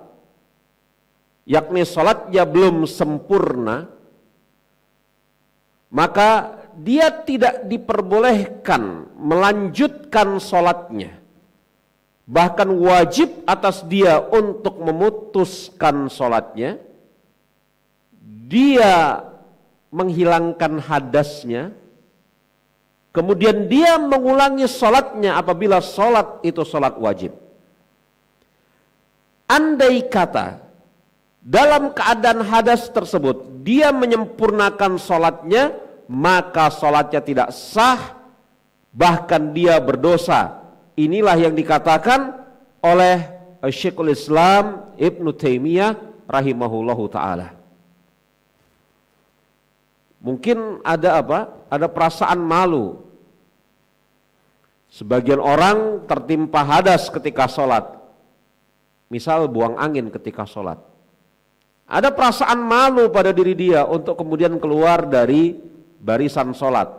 yakni sholatnya belum sempurna, maka dia tidak diperbolehkan melanjutkan sholatnya. Bahkan wajib atas dia untuk memutuskan sholatnya. Dia menghilangkan hadasnya, kemudian dia mengulangi sholatnya apabila sholat itu sholat wajib. Andai kata dalam keadaan hadas tersebut dia menyempurnakan sholatnya, maka sholatnya tidak sah, bahkan dia berdosa. Inilah yang dikatakan oleh Syekhul Islam Ibnu Taimiyah rahimahullahu ta'ala. Mungkin ada ada perasaan malu. Sebagian orang tertimpa hadas ketika sholat, misal buang angin ketika sholat. Ada perasaan malu pada diri dia untuk kemudian keluar dari barisan sholat.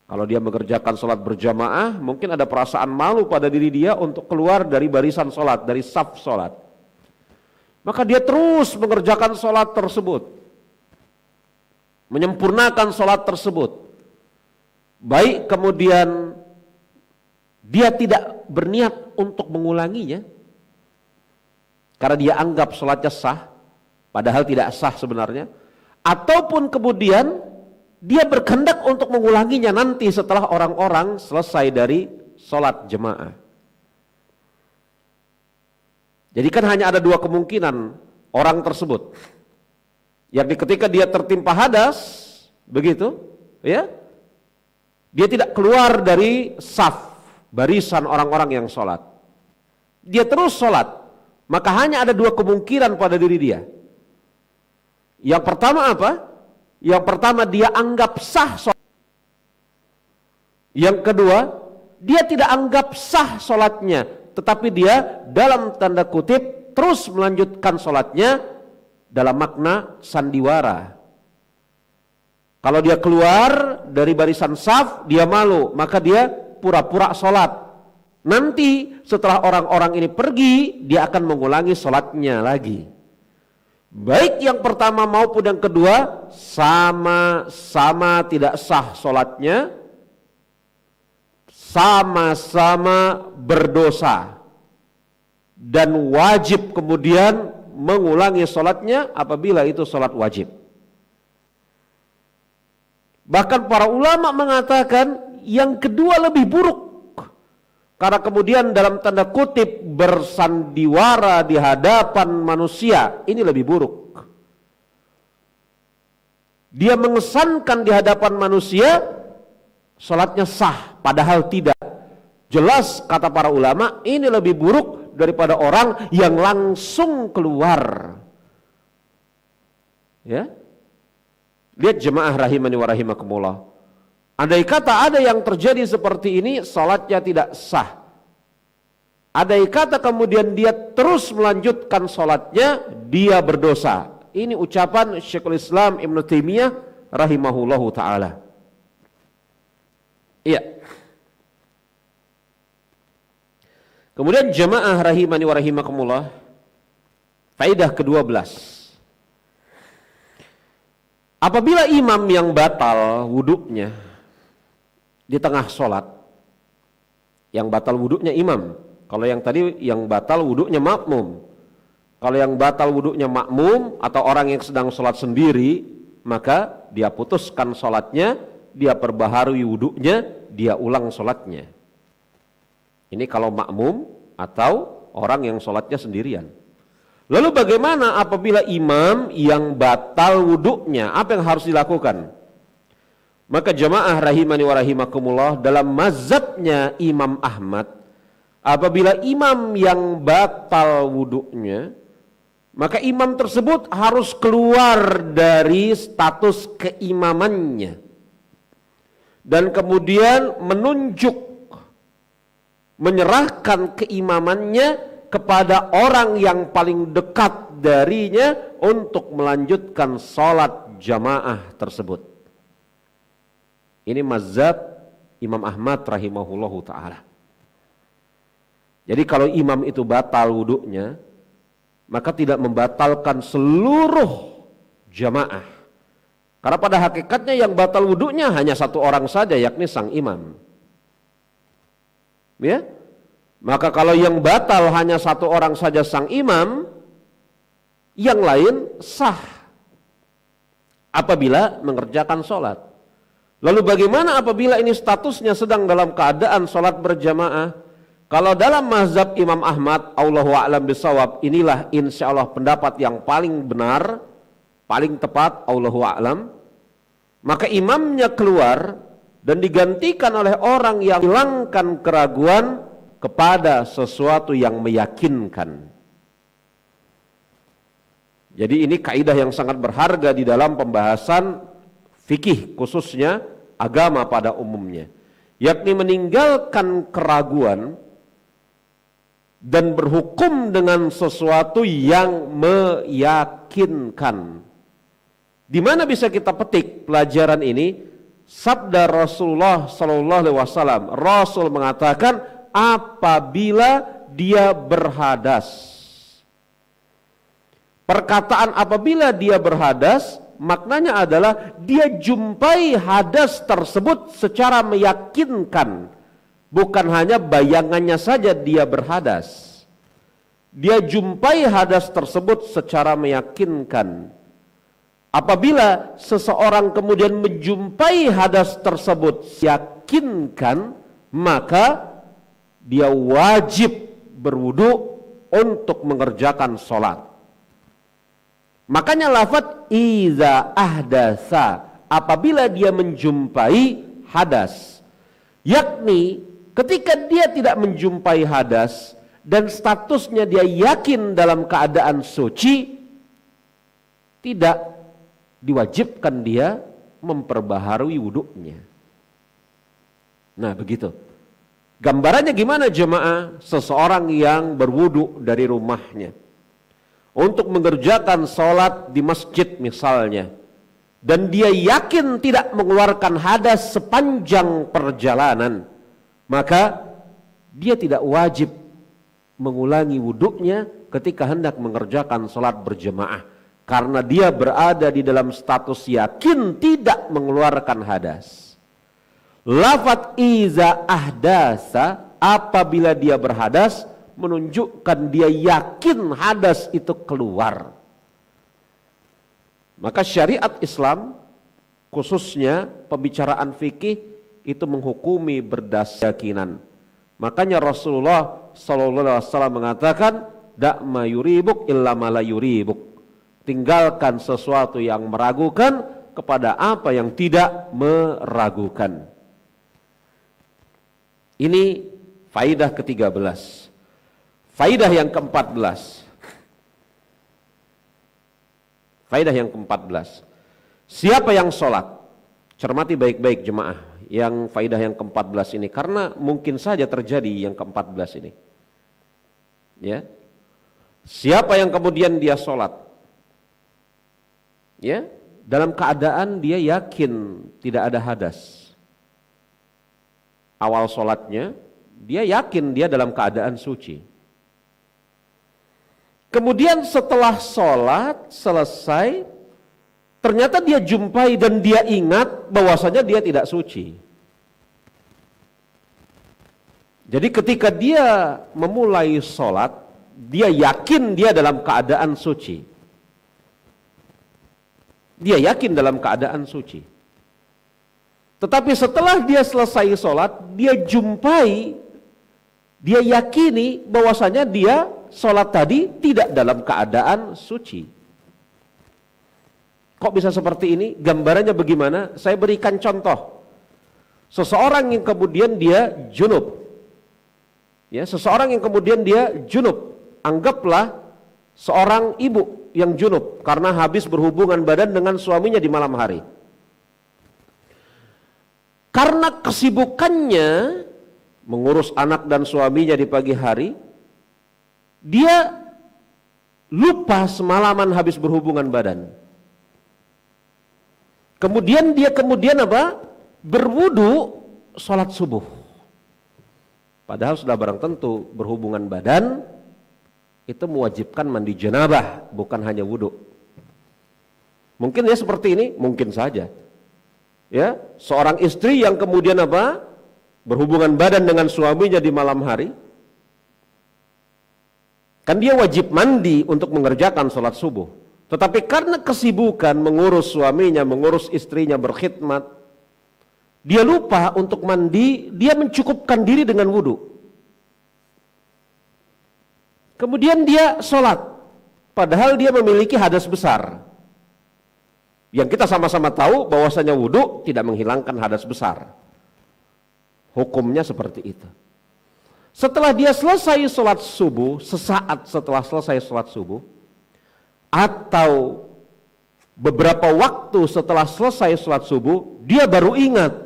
Kalau dia mengerjakan sholat berjamaah, mungkin ada perasaan malu pada diri dia untuk keluar dari barisan sholat, dari saf sholat. Maka dia terus mengerjakan sholat tersebut, menyempurnakan sholat tersebut. Baik kemudian dia tidak berniat untuk mengulanginya, karena dia anggap sholatnya sah, padahal tidak sah sebenarnya. Ataupun kemudian dia berkehendak untuk mengulanginya nanti setelah orang-orang selesai dari sholat jemaah. Jadi kan hanya ada dua kemungkinan orang tersebut. Yakni ketika dia tertimpa hadas, begitu, ya, dia tidak keluar dari saf, barisan orang-orang yang sholat. Dia terus sholat, maka hanya ada dua kemungkinan pada diri dia. Yang pertama apa? Yang pertama, dia anggap sah sholat. Yang kedua, dia tidak anggap sah sholatnya, tetapi dia dalam tanda kutip terus melanjutkan sholatnya dalam makna sandiwara. Kalau dia keluar dari barisan saf, dia malu, maka dia pura-pura sholat. Nanti setelah orang-orang ini pergi, dia akan mengulangi sholatnya lagi. Baik yang pertama maupun yang kedua, sama-sama tidak sah sholatnya, sama-sama berdosa, dan wajib kemudian mengulangi sholatnya apabila itu sholat wajib. Bahkan para ulama mengatakan yang kedua lebih buruk, karena kemudian dalam tanda kutip bersandiwara di hadapan manusia, ini lebih buruk. Dia mengesankan di hadapan manusia salatnya sah, padahal tidak. Jelas kata para ulama, ini lebih buruk daripada orang yang langsung keluar. Ya, lihat jemaah rahimani wa rahimakumullah. Andai kata ada yang terjadi seperti ini, salatnya tidak sah. Andai kata kemudian dia terus melanjutkan salatnya, dia berdosa. Ini ucapan Syekhul Islam Ibnu Taimiyah rahimahullahu taala. Iya. Kemudian jemaah rahimani wa rahimakumullah, faedah ke-12. Apabila imam yang batal wudunya di tengah sholat, yang batal wuduknya imam. Kalau yang tadi yang batal wuduknya makmum. Kalau yang batal wuduknya makmum atau orang yang sedang sholat sendiri, maka dia putuskan sholatnya, dia perbaharui wuduknya, dia ulang sholatnya. Ini kalau makmum atau orang yang sholatnya sendirian. Lalu bagaimana apabila imam yang batal wuduknya, apa yang harus dilakukan? Maka jemaah rahimani wa rahimakumullah, dalam mazhabnya Imam Ahmad, apabila imam yang batal wuduknya, maka imam tersebut harus keluar dari status keimamannya dan kemudian menunjuk, menyerahkan keimamannya kepada orang yang paling dekat darinya untuk melanjutkan sholat jamaah tersebut. Ini mazhab Imam Ahmad rahimahullahu ta'ala. Jadi kalau imam itu batal wuduknya, maka tidak membatalkan seluruh jamaah. Karena pada hakikatnya yang batal wuduknya hanya satu orang saja, yakni sang imam. Ya? Maka kalau yang batal hanya satu orang saja sang imam, yang lain sah apabila mengerjakan sholat. Lalu bagaimana apabila ini statusnya sedang dalam keadaan sholat berjamaah? Kalau dalam mazhab Imam Ahmad, Allahu a'lam bishawab, inilah insya Allah pendapat yang paling benar, paling tepat, Allahu a'lam. Maka imamnya keluar dan digantikan oleh orang yang hilangkan keraguan kepada sesuatu yang meyakinkan. Jadi ini kaidah yang sangat berharga di dalam pembahasan fikih, khususnya agama pada umumnya, yakni meninggalkan keraguan dan berhukum dengan sesuatu yang meyakinkan. Di mana bisa kita petik pelajaran ini? Sabda Rasulullah sallallahu alaihi wasallam. Rasul mengatakan apabila dia berhadas. Perkataan apabila dia berhadas maknanya adalah dia jumpai hadas tersebut secara meyakinkan. Bukan hanya bayangannya saja dia berhadas. Dia jumpai hadas tersebut secara meyakinkan. Apabila seseorang kemudian menjumpai hadas tersebut yakinkan, maka dia wajib berwudu untuk mengerjakan sholat. Makanya lafaz iza ahdasa, apabila dia menjumpai hadas, yakni ketika dia tidak menjumpai hadas dan statusnya dia yakin dalam keadaan suci, tidak diwajibkan dia memperbaharui wudunya. Nah begitu. Gambarannya gimana jemaah? Seseorang yang berwudu dari rumahnya untuk mengerjakan sholat di masjid misalnya, dan dia yakin tidak mengeluarkan hadas sepanjang perjalanan, maka dia tidak wajib mengulangi wudunya ketika hendak mengerjakan sholat berjemaah, karena dia berada di dalam status yakin tidak mengeluarkan hadas. Lafaz iza ahdasa, apabila dia berhadas, menunjukkan dia yakin hadas itu keluar. Maka syariat Islam, khususnya pembicaraan fikih, itu menghukumi berdasar keyakinan. Makanya Rasulullah SAW mengatakan, dak ma yuribuk illa ma la yuribuk. Tinggalkan sesuatu yang meragukan kepada apa yang tidak meragukan. Ini faidah ke-13. Faidah yang ke-14. Faidah yang ke-14. Siapa yang sholat? Cermati baik-baik jemaah yang faidah yang ke-14 ini, karena mungkin saja terjadi yang ke-14 ini. Ya. Siapa yang kemudian dia sholat? Ya, dalam keadaan dia yakin tidak ada hadas. Awal sholatnya dia yakin dia dalam keadaan suci. Kemudian setelah sholat selesai, ternyata dia jumpai dan dia ingat bahwasanya dia tidak suci. Jadi ketika dia memulai sholat, dia yakin dia dalam keadaan suci. Dia yakin dalam keadaan suci. Tetapi setelah dia selesai sholat, dia jumpai, dia yakini bahwasanya dia sholat tadi tidak dalam keadaan suci. Kok bisa seperti ini? Gambarannya bagaimana? Saya berikan contoh. Seseorang yang kemudian dia junub. Ya, seseorang yang kemudian dia junub. Anggaplah seorang ibu yang junub karena habis berhubungan badan dengan suaminya di malam hari. Karena kesibukannya mengurus anak dan suaminya di pagi hari, dia lupa semalaman habis berhubungan badan. Kemudian dia apa? Berwudu sholat subuh. Padahal sudah barang tentu berhubungan badan itu mewajibkan mandi janabah, bukan hanya wudu. Mungkin ya seperti ini, mungkin saja. Ya, seorang istri yang kemudian apa? Berhubungan badan dengan suaminya di malam hari, kan dia wajib mandi untuk mengerjakan sholat subuh. Tetapi karena kesibukan mengurus suaminya, mengurus istrinya, berkhidmat, dia lupa untuk mandi, dia mencukupkan diri dengan wudu. Kemudian dia sholat, padahal dia memiliki hadas besar. Yang kita sama-sama tahu bahwasanya wudu tidak menghilangkan hadas besar. Hukumnya seperti itu. Setelah dia selesai sholat subuh, sesaat setelah selesai sholat subuh, atau beberapa waktu setelah selesai sholat subuh, dia baru ingat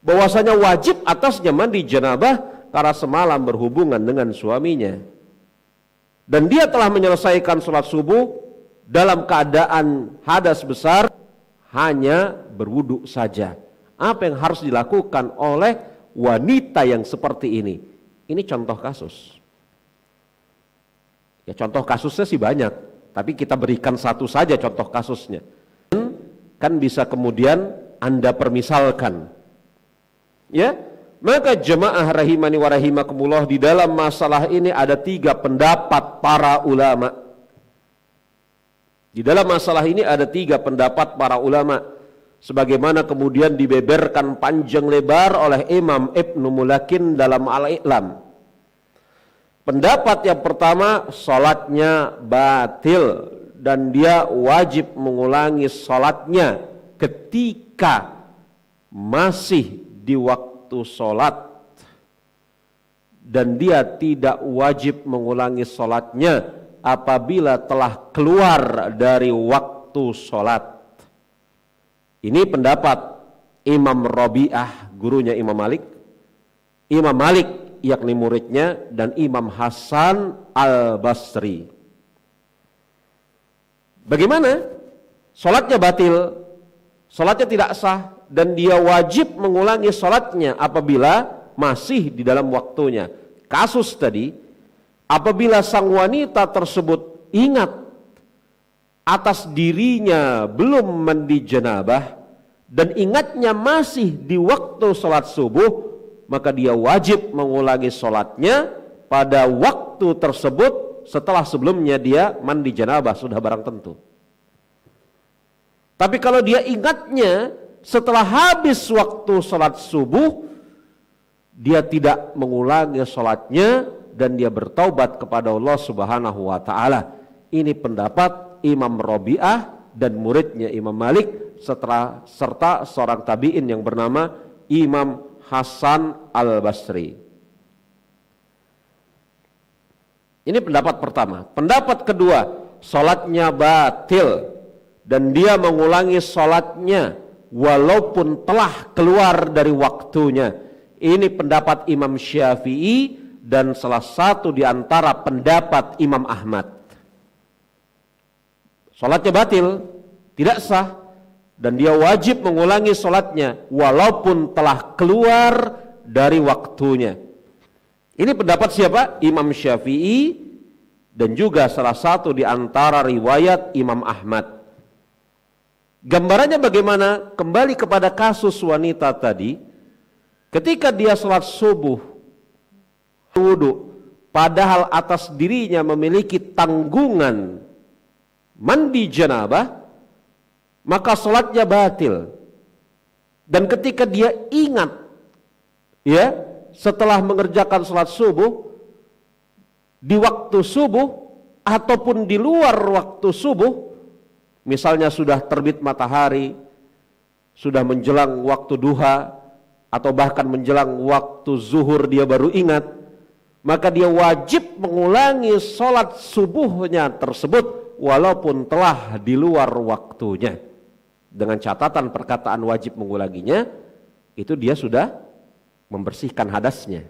bahwasanya wajib atasnya mandi janabah karena semalam berhubungan dengan suaminya. Dan dia telah menyelesaikan sholat subuh dalam keadaan hadas besar, hanya berwudu saja. Apa yang harus dilakukan oleh wanita yang seperti ini? Ini contoh kasus. Ya, contoh kasusnya sih banyak, tapi kita berikan satu saja contoh kasusnya. Kan bisa kemudian Anda permisalkan. Ya, maka jemaah rahimani wa rahimakumullah, di dalam masalah ini ada 3 pendapat para ulama. Di dalam masalah ini ada 3 pendapat para ulama, sebagaimana kemudian dibeberkan panjang lebar oleh Imam Ibnu Mulakin dalam Al-I'lam. Pendapat yang pertama, sholatnya batil dan dia wajib mengulangi sholatnya ketika masih di waktu sholat, dan dia tidak wajib mengulangi sholatnya apabila telah keluar dari waktu sholat. Ini pendapat Imam Rabi'ah, gurunya Imam Malik, Imam Malik yakni muridnya, dan Imam Hasan Al-Basri. Bagaimana? Sholatnya batil, sholatnya tidak sah, dan dia wajib mengulangi sholatnya apabila masih di dalam waktunya. Kasus tadi, apabila sang wanita tersebut ingat atas dirinya belum mandi janabah dan ingatnya masih di waktu sholat subuh, maka dia wajib mengulangi sholatnya pada waktu tersebut setelah sebelumnya dia mandi janabah, sudah barang tentu. Tapi kalau dia ingatnya setelah habis waktu sholat subuh, dia tidak mengulangi sholatnya dan dia bertaubat kepada Allah Subhanahu wa Ta'ala. Ini pendapat Imam Rabi'ah dan muridnya Imam Malik, serta seorang tabi'in yang bernama Imam Hasan Al-Basri. Ini pendapat pertama. Pendapat kedua, sholatnya batil dan dia mengulangi sholatnya walaupun telah keluar dari waktunya. Ini pendapat Imam Syafi'i dan salah satu di antara pendapat Imam Ahmad. Sholatnya batil, tidak sah, dan dia wajib mengulangi sholatnya walaupun telah keluar dari waktunya. Ini pendapat siapa? Imam Syafi'i dan juga salah satu di antara riwayat Imam Ahmad. Gambarannya bagaimana? Kembali kepada kasus wanita tadi, ketika dia sholat subuh, wudu, padahal atas dirinya memiliki tanggungan mandi janabah, maka sholatnya batil. Dan ketika dia ingat, ya, setelah mengerjakan sholat subuh, di waktu subuh ataupun di luar waktu subuh, misalnya sudah terbit matahari, sudah menjelang waktu duha, atau bahkan menjelang waktu zuhur dia baru ingat, maka dia wajib mengulangi sholat subuhnya tersebut walaupun telah di luar waktunya. Dengan catatan perkataan wajib mengulanginya, itu dia sudah membersihkan hadasnya.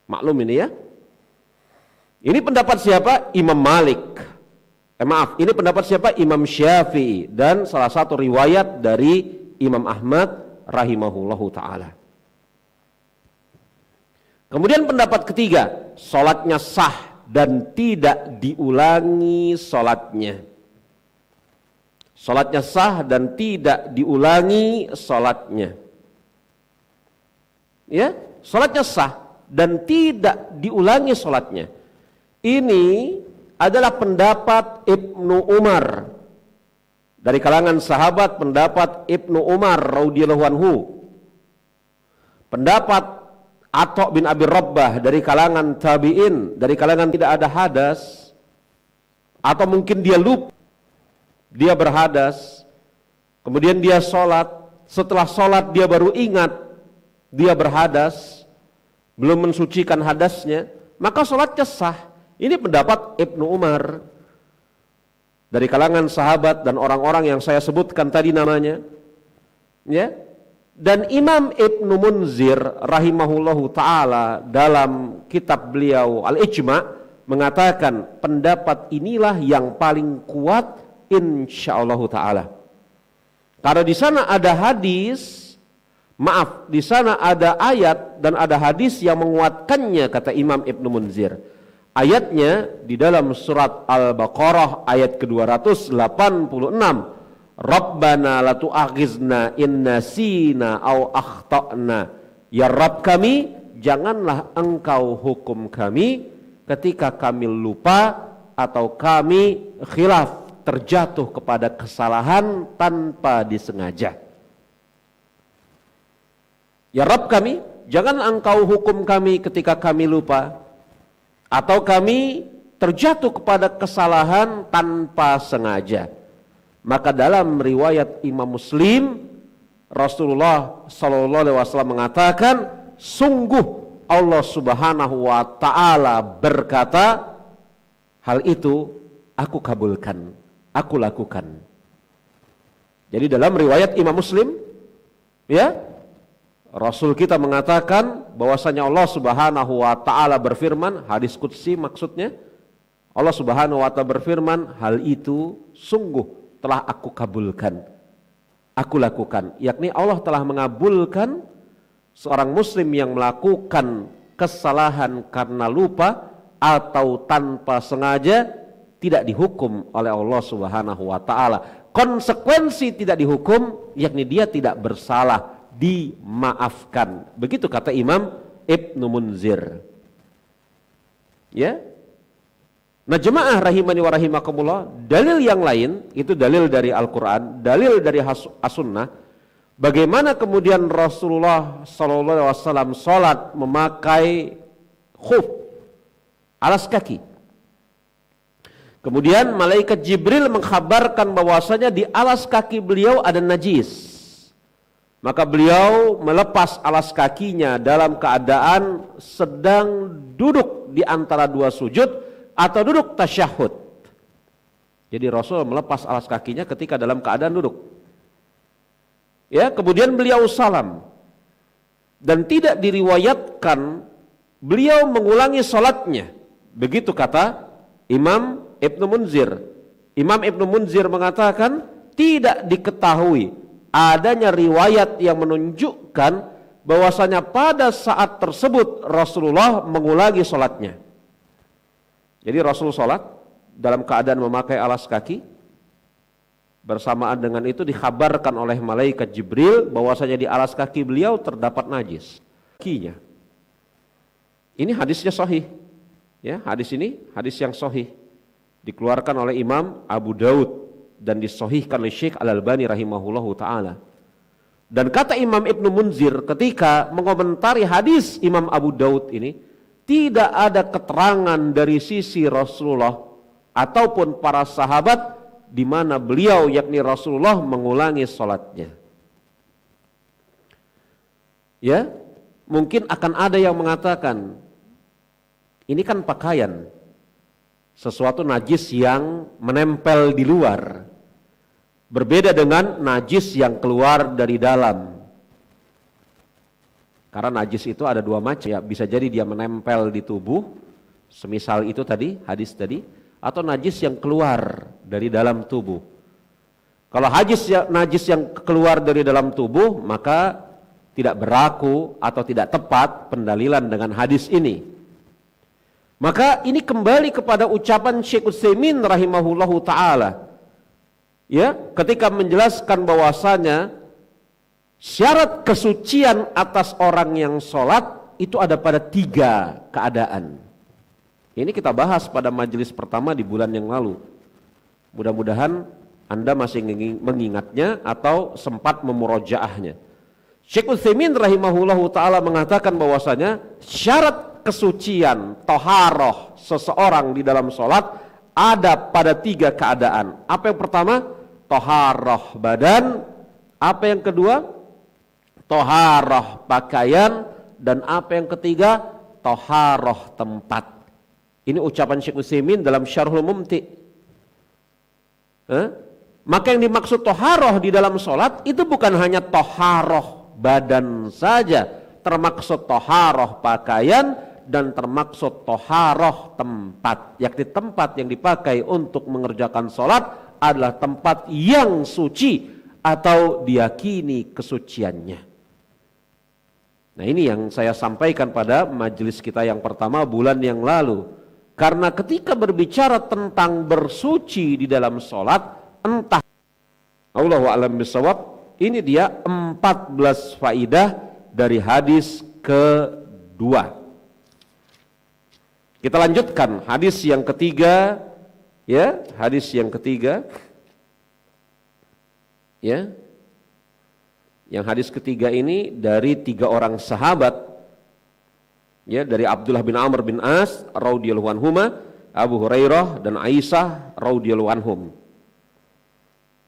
Maklum ini ya. Ini pendapat siapa? Imam Malik. Ini pendapat siapa? Imam Syafi'i dan salah satu riwayat dari Imam Ahmad rahimahullahu ta'ala. Kemudian pendapat ketiga, sholatnya sah dan tidak diulangi sholatnya. Sholatnya sah dan tidak diulangi sholatnya. Ya, sholatnya sah dan tidak diulangi sholatnya. Ini adalah pendapat Ibnu Umar. Dari kalangan sahabat, pendapat Ibnu Umar radhiyallahu anhu. Pendapat Atha bin Abi Rabbah dari kalangan tabi'in, dari kalangan tidak ada hadas, atau mungkin dia lupa, dia berhadas, kemudian dia sholat, setelah sholat dia baru ingat dia berhadas, belum mensucikan hadasnya, maka sholatnya sah. Ini pendapat Ibnu Umar dari kalangan sahabat dan orang-orang yang saya sebutkan tadi namanya, ya. Dan Imam Ibnu Munzir rahimahullahu ta'ala dalam kitab beliau Al-Ijma' mengatakan pendapat inilah yang paling kuat insyaallah ta'ala. Karena di sana ada hadis, di sana ada ayat dan ada hadis yang menguatkannya, kata Imam Ibnu Munzir. Ayatnya di dalam surat Al-Baqarah ayat ke-286. Rabbana la tu'akhizna in nasina aw akhtana. Ya Rabb kami, janganlah engkau hukum kami ketika kami lupa atau kami khilaf, terjatuh kepada kesalahan tanpa disengaja. Ya Rabb kami, jangan engkau hukum kami ketika kami lupa atau kami terjatuh kepada kesalahan tanpa sengaja. Maka dalam riwayat Imam Muslim, Rasulullah SAW mengatakan, sungguh Allah Subhanahu wa ta'ala berkata, hal itu aku kabulkan, aku lakukan. Jadi dalam riwayat Imam Muslim, ya, Rasul kita mengatakan bahwasanya Allah Subhanahu wa ta'ala berfirman, hadis qudsi maksudnya, Allah Subhanahu wa ta'ala berfirman, hal itu sungguh telah aku kabulkan, aku lakukan. Yakni Allah telah mengabulkan seorang muslim yang melakukan kesalahan karena lupa atau tanpa sengaja tidak dihukum oleh Allah Subhanahu wa ta'ala. Konsekuensi tidak dihukum, yakni dia tidak bersalah, dimaafkan. Begitu kata Imam Ibnu Munzir. Ya. Nah jemaah rahimani wa rahimakumullah, dalil yang lain itu dalil dari Al-Quran, dalil dari As-Sunnah. Bagaimana kemudian Rasulullah SAW sholat memakai khuf, alas kaki. Kemudian malaikat Jibril mengkhabarkan bahwasanya di alas kaki beliau ada najis. Maka beliau melepas alas kakinya dalam keadaan sedang duduk di antara dua sujud atau duduk tasyahud. Jadi Rasul melepas alas kakinya ketika dalam keadaan duduk. Ya, kemudian beliau salam. Dan tidak diriwayatkan beliau mengulangi salatnya. Begitu kata Imam Ibnu Munzir. Imam Ibnu Munzir mengatakan tidak diketahui adanya riwayat yang menunjukkan bahwasanya pada saat tersebut Rasulullah mengulangi salatnya. Jadi Rasul sholat dalam keadaan memakai alas kaki. Bersamaan dengan itu dikhabarkan oleh malaikat Jibril bahwasanya di alas kaki beliau terdapat najis kakinya. Ini hadisnya sahih. Ya, hadis ini hadis yang sahih. Dikeluarkan oleh Imam Abu Daud dan disahihkan oleh Syekh Al-Albani rahimahullahu taala. Dan kata Imam Ibnu Munzir ketika mengomentari hadis Imam Abu Daud ini, tidak ada keterangan dari sisi Rasulullah ataupun para sahabat di mana beliau yakni Rasulullah mengulangi sholatnya. Ya, mungkin akan ada yang mengatakan ini kan pakaian, sesuatu najis yang menempel di luar, berbeda dengan najis yang keluar dari dalam. Karena najis itu ada dua macam, ya, bisa jadi dia menempel di tubuh, semisal itu tadi, hadis tadi, atau najis yang keluar dari dalam tubuh. Kalau najis yang keluar dari dalam tubuh, maka tidak berlaku atau tidak tepat pendalilan dengan hadis ini. Maka ini kembali kepada ucapan Syekh Utsaimin rahimahullahu ta'ala. Ya, ketika menjelaskan bahwasanya syarat kesucian atas orang yang sholat itu ada pada 3 keadaan. Ini kita bahas pada majelis pertama di bulan yang lalu. Mudah-mudahan Anda masih mengingatnya atau sempat memurojaahnya. Syekh Utsaimin rahimahullahu ta'ala mengatakan bahwasanya syarat kesucian, toharoh seseorang di dalam sholat ada pada 3 keadaan. Apa yang pertama? Toharoh badan. Apa yang kedua? Toharoh pakaian. Dan apa yang ketiga? Toharoh tempat. Ini ucapan Syekh Utsaimin dalam Syarhul Mumti'. Maka yang dimaksud toharoh di dalam sholat itu bukan hanya toharoh badan saja, termaksud toharoh pakaian dan termaksud toharoh tempat, yakni tempat yang dipakai untuk mengerjakan sholat adalah tempat yang suci atau diyakini kesuciannya. Nah, ini yang saya sampaikan pada majelis kita yang pertama bulan yang lalu. Karena ketika berbicara tentang bersuci di dalam sholat, entah Allahu a'lam bishawab, ini dia 14 faidah dari hadis kedua. Kita lanjutkan hadis yang ketiga, ya, hadis yang ketiga, ya. Yang hadis ketiga ini dari 3 orang sahabat, ya, dari Abdullah bin Amr bin As radhiyallahu anhuma, Abu Hurairah dan Aisyah radhiyallahu anhum.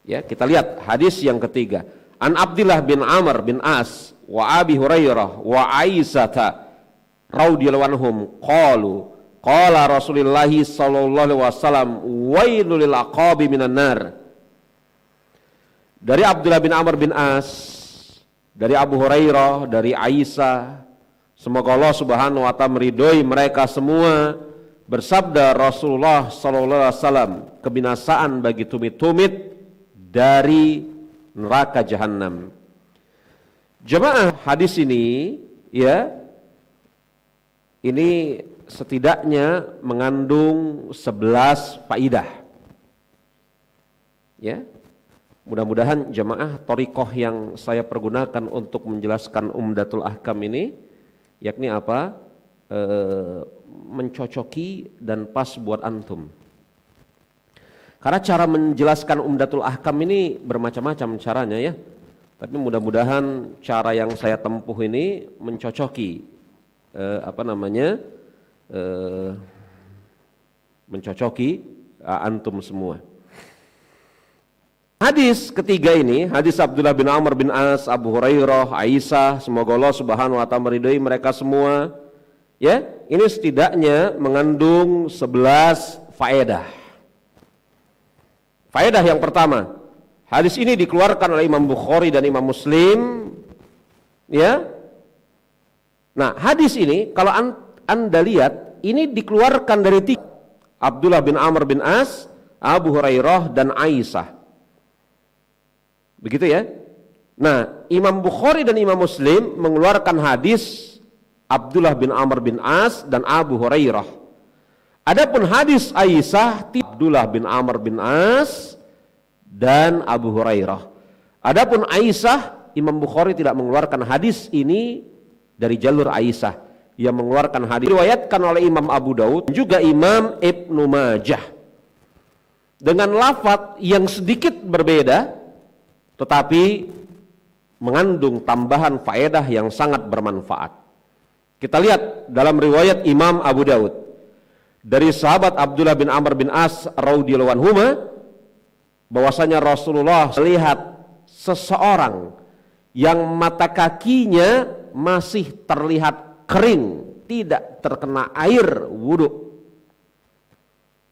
Ya, kita lihat hadis yang ketiga. An Abdullah bin Amr bin As wa Abi Hurairah wa Aisyah radhiyallahu anhum qalu qala Rasulullah sallallahu alaihi wasallam wailul lil aqabi minan nar. Dari Abdullah bin Amr bin As, dari Abu Hurairah, dari Aisyah, semoga Allah Subhanahu wa taala meridhoi mereka semua, bersabda Rasulullah sallallahu alaihi wasallam, kebinasaan bagi tumit-tumit dari neraka jahanam. Jemaah, hadis ini, ya, ini setidaknya mengandung 11 faidah. Ya. Mudah-mudahan jemaah thariqah yang saya pergunakan untuk menjelaskan Umdatul Ahkam ini, yakni apa? Mencocoki dan pas buat antum. Karena cara menjelaskan Umdatul Ahkam ini bermacam-macam caranya, ya. Tapi mudah-mudahan cara yang saya tempuh ini mencocoki mencocoki antum semua. Hadis ketiga ini, hadis Abdullah bin Amr bin As, Abu Hurairah, Aisyah, semoga Allah Subhanahu wa taala meridhai mereka semua. Ya, ini setidaknya mengandung 11 faedah. Faedah yang pertama, hadis ini dikeluarkan oleh Imam Bukhari dan Imam Muslim, ya. Nah, hadis ini kalau Anda lihat, ini dikeluarkan dari 3, Abdullah bin Amr bin As, Abu Hurairah dan Aisyah. Begitu ya. Nah, Imam Bukhari dan Imam Muslim mengeluarkan hadis Abdullah bin Amr bin As dan Abu Hurairah. Adapun hadis Aisyah, Abdullah bin Amr bin As dan Abu Hurairah. Adapun Aisyah, Imam Bukhari tidak mengeluarkan hadis ini dari jalur Aisyah. Ia mengeluarkan hadis diriwayatkan oleh Imam Abu Daud dan juga Imam Ibnu Majah dengan lafaz yang sedikit berbeda, tetapi mengandung tambahan faedah yang sangat bermanfaat. Kita lihat dalam riwayat Imam Abu Daud dari sahabat Abdullah bin Amr bin As radhiyallahu anhuma, bahwasanya Rasulullah melihat seseorang yang mata kakinya masih terlihat kering, tidak terkena air wudhu.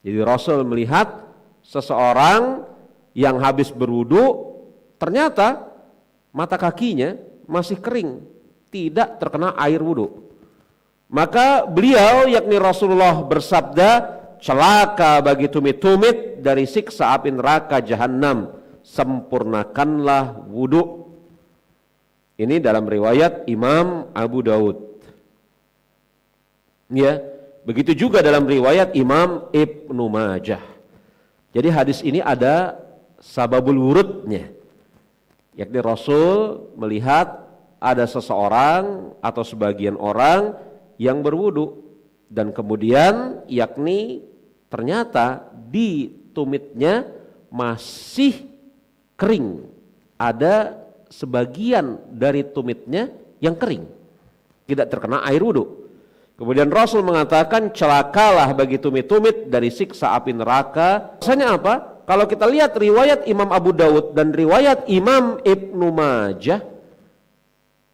Jadi Rasul melihat seseorang yang habis berwudhu, ternyata mata kakinya masih kering, tidak terkena air wudhu. Maka beliau, yakni Rasulullah, bersabda, celaka bagi tumit-tumit dari siksa api neraka jahanam, sempurnakanlah wudhu. Ini dalam riwayat Imam Abu Daud. Ya, begitu juga dalam riwayat Imam Ibnu Majah. Jadi hadis ini ada sababul wurudnya, yakni Rasul melihat ada seseorang atau sebagian orang yang berwudu dan kemudian yakni ternyata di tumitnya masih kering, ada sebagian dari tumitnya yang kering, tidak terkena air wudu. Kemudian Rasul mengatakan, celakalah bagi tumit-tumit dari siksa api neraka. Rasanya apa? Kalau kita lihat riwayat Imam Abu Daud dan riwayat Imam Ibnu Majah,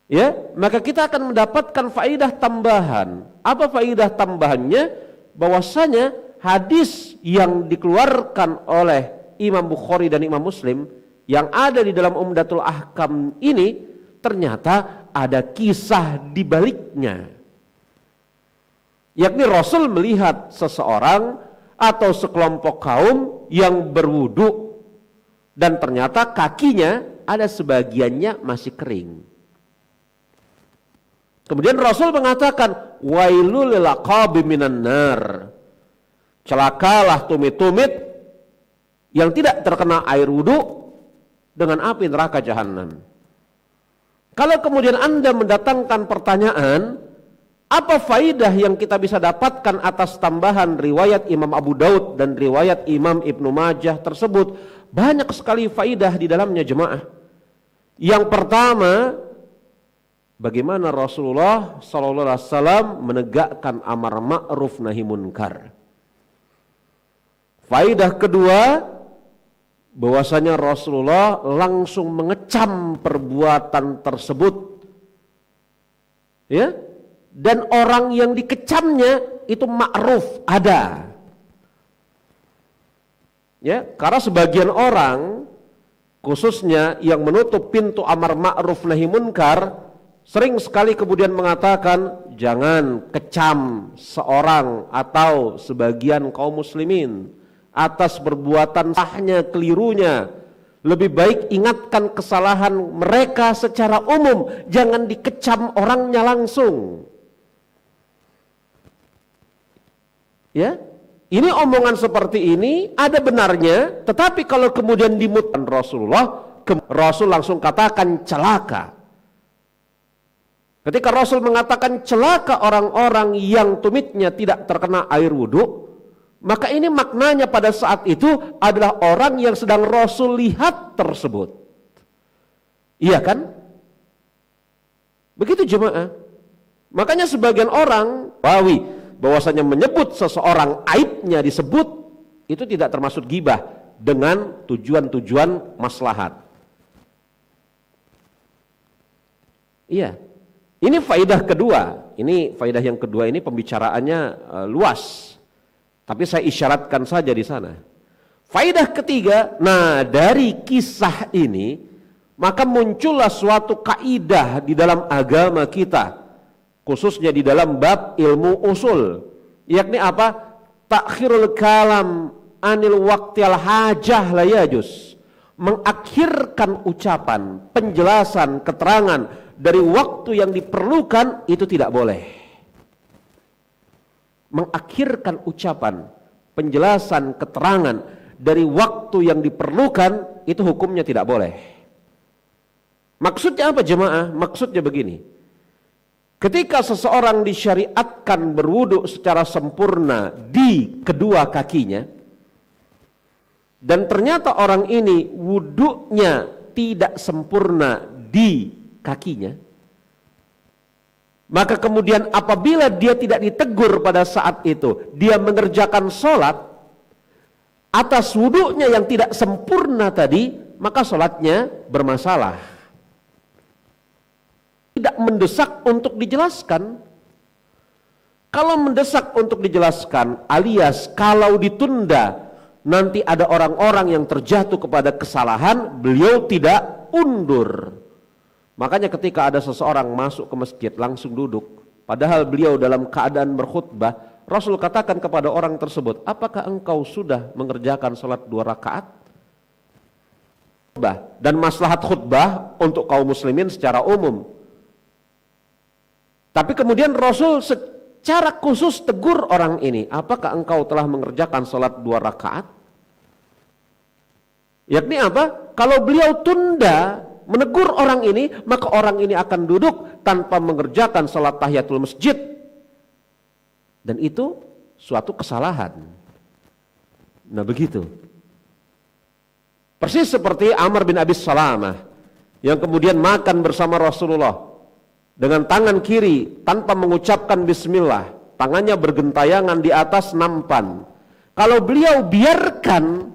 ya, maka kita akan mendapatkan faidah tambahan. Apa faidah tambahannya? Bahwasanya hadis yang dikeluarkan oleh Imam Bukhari dan Imam Muslim yang ada di dalam Umdatul Ahkam ini ternyata ada kisah di baliknya. Yakni Rasul melihat seseorang atau sekelompok kaum yang berwudu dan ternyata kakinya ada sebagiannya masih kering. Kemudian Rasul mengatakan, wailul lil aqabi minan nar. Celakalah tumit-tumit yang tidak terkena air wudu dengan api neraka jahanam. Kalau kemudian Anda mendatangkan pertanyaan, apa faidah yang kita bisa dapatkan atas tambahan riwayat Imam Abu Daud dan riwayat Imam Ibnu Majah tersebut? Banyak sekali faidah di dalamnya jemaah. Yang pertama, bagaimana Rasulullah SAW menegakkan amar ma'ruf nahi munkar. Faidah kedua, bahwasanya Rasulullah langsung mengecam perbuatan tersebut. Ya, dan orang yang dikecamnya itu ma'ruf, ada. Ya, karena sebagian orang khususnya yang menutup pintu amar ma'ruf nahi munkar sering sekali kemudian mengatakan jangan kecam seorang atau sebagian kaum muslimin atas perbuatan sahnya, kelirunya. Lebih baik ingatkan kesalahan mereka secara umum, jangan dikecam orangnya langsung. Ya, ini omongan seperti ini ada benarnya, tetapi kalau kemudian dimutkan Rasulullah, Rasul langsung katakan celaka. Ketika Rasul mengatakan celaka orang-orang yang tumitnya tidak terkena air wudhu, maka ini maknanya pada saat itu adalah orang yang sedang Rasul lihat tersebut. Iya kan? Begitu jemaah. Makanya sebagian orang bahwasanya menyebut seseorang aibnya disebut itu tidak termasuk ghibah dengan tujuan-tujuan maslahat. Iya. Ini faidah kedua. Ini faidah yang kedua ini pembicaraannya luas. Tapi saya isyaratkan saja di sana. Faidah ketiga, nah dari kisah ini maka muncullah suatu kaidah di dalam agama kita, khususnya di dalam bab ilmu usul, yakni apa? Takhirul kalam anil waqtil hajah la yajuz. Mengakhirkan ucapan, penjelasan, keterangan dari waktu yang diperlukan itu tidak boleh. Mengakhirkan ucapan, penjelasan, keterangan dari waktu yang diperlukan itu hukumnya tidak boleh. Maksudnya apa jemaah? Maksudnya begini. Ketika seseorang disyariatkan berwudu secara sempurna di kedua kakinya dan ternyata orang ini wudunya tidak sempurna di kakinya, maka kemudian apabila dia tidak ditegur pada saat itu, dia mengerjakan sholat atas wudunya yang tidak sempurna tadi, maka sholatnya bermasalah. Tidak mendesak untuk dijelaskan. Kalau mendesak untuk dijelaskan, alias kalau ditunda, nanti ada orang-orang yang terjatuh kepada kesalahan, beliau tidak undur. Makanya ketika ada seseorang masuk ke masjid langsung duduk, padahal beliau dalam keadaan berkhutbah, Rasul katakan kepada orang tersebut, apakah engkau sudah mengerjakan sholat 2 rakaat? Dan maslahat khutbah untuk kaum muslimin secara umum. Tapi kemudian Rasul secara khusus tegur orang ini, apakah engkau telah mengerjakan sholat 2 rakaat? Yakni apa? Kalau beliau tunda menegur orang ini, maka orang ini akan duduk tanpa mengerjakan salat tahiyatul masjid. Dan itu suatu kesalahan. Nah begitu. Persis seperti Amr bin Abi Salamah yang kemudian makan bersama Rasulullah dengan tangan kiri tanpa mengucapkan bismillah, tangannya bergentayangan di atas nampan. Kalau beliau biarkan,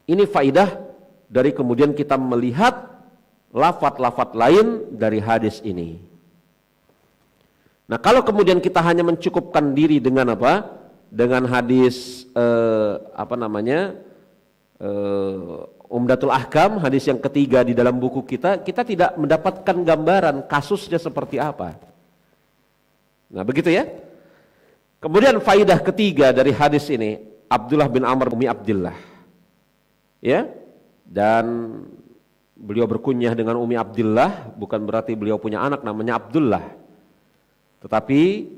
ini faidah dari kemudian kita melihat lafaz-lafaz lain dari hadis ini. Nah, kalau kemudian kita hanya mencukupkan diri dengan apa? Dengan hadis Umdatul Ahkam, hadis yang ketiga di dalam buku kita, kita tidak mendapatkan gambaran kasusnya seperti apa. Nah begitu ya. Kemudian faidah ketiga dari hadis ini, Abdullah bin Amr Umi Abdillah, ya, dan beliau berkunyah dengan Umi Abdillah, bukan berarti beliau punya anak namanya Abdullah, tetapi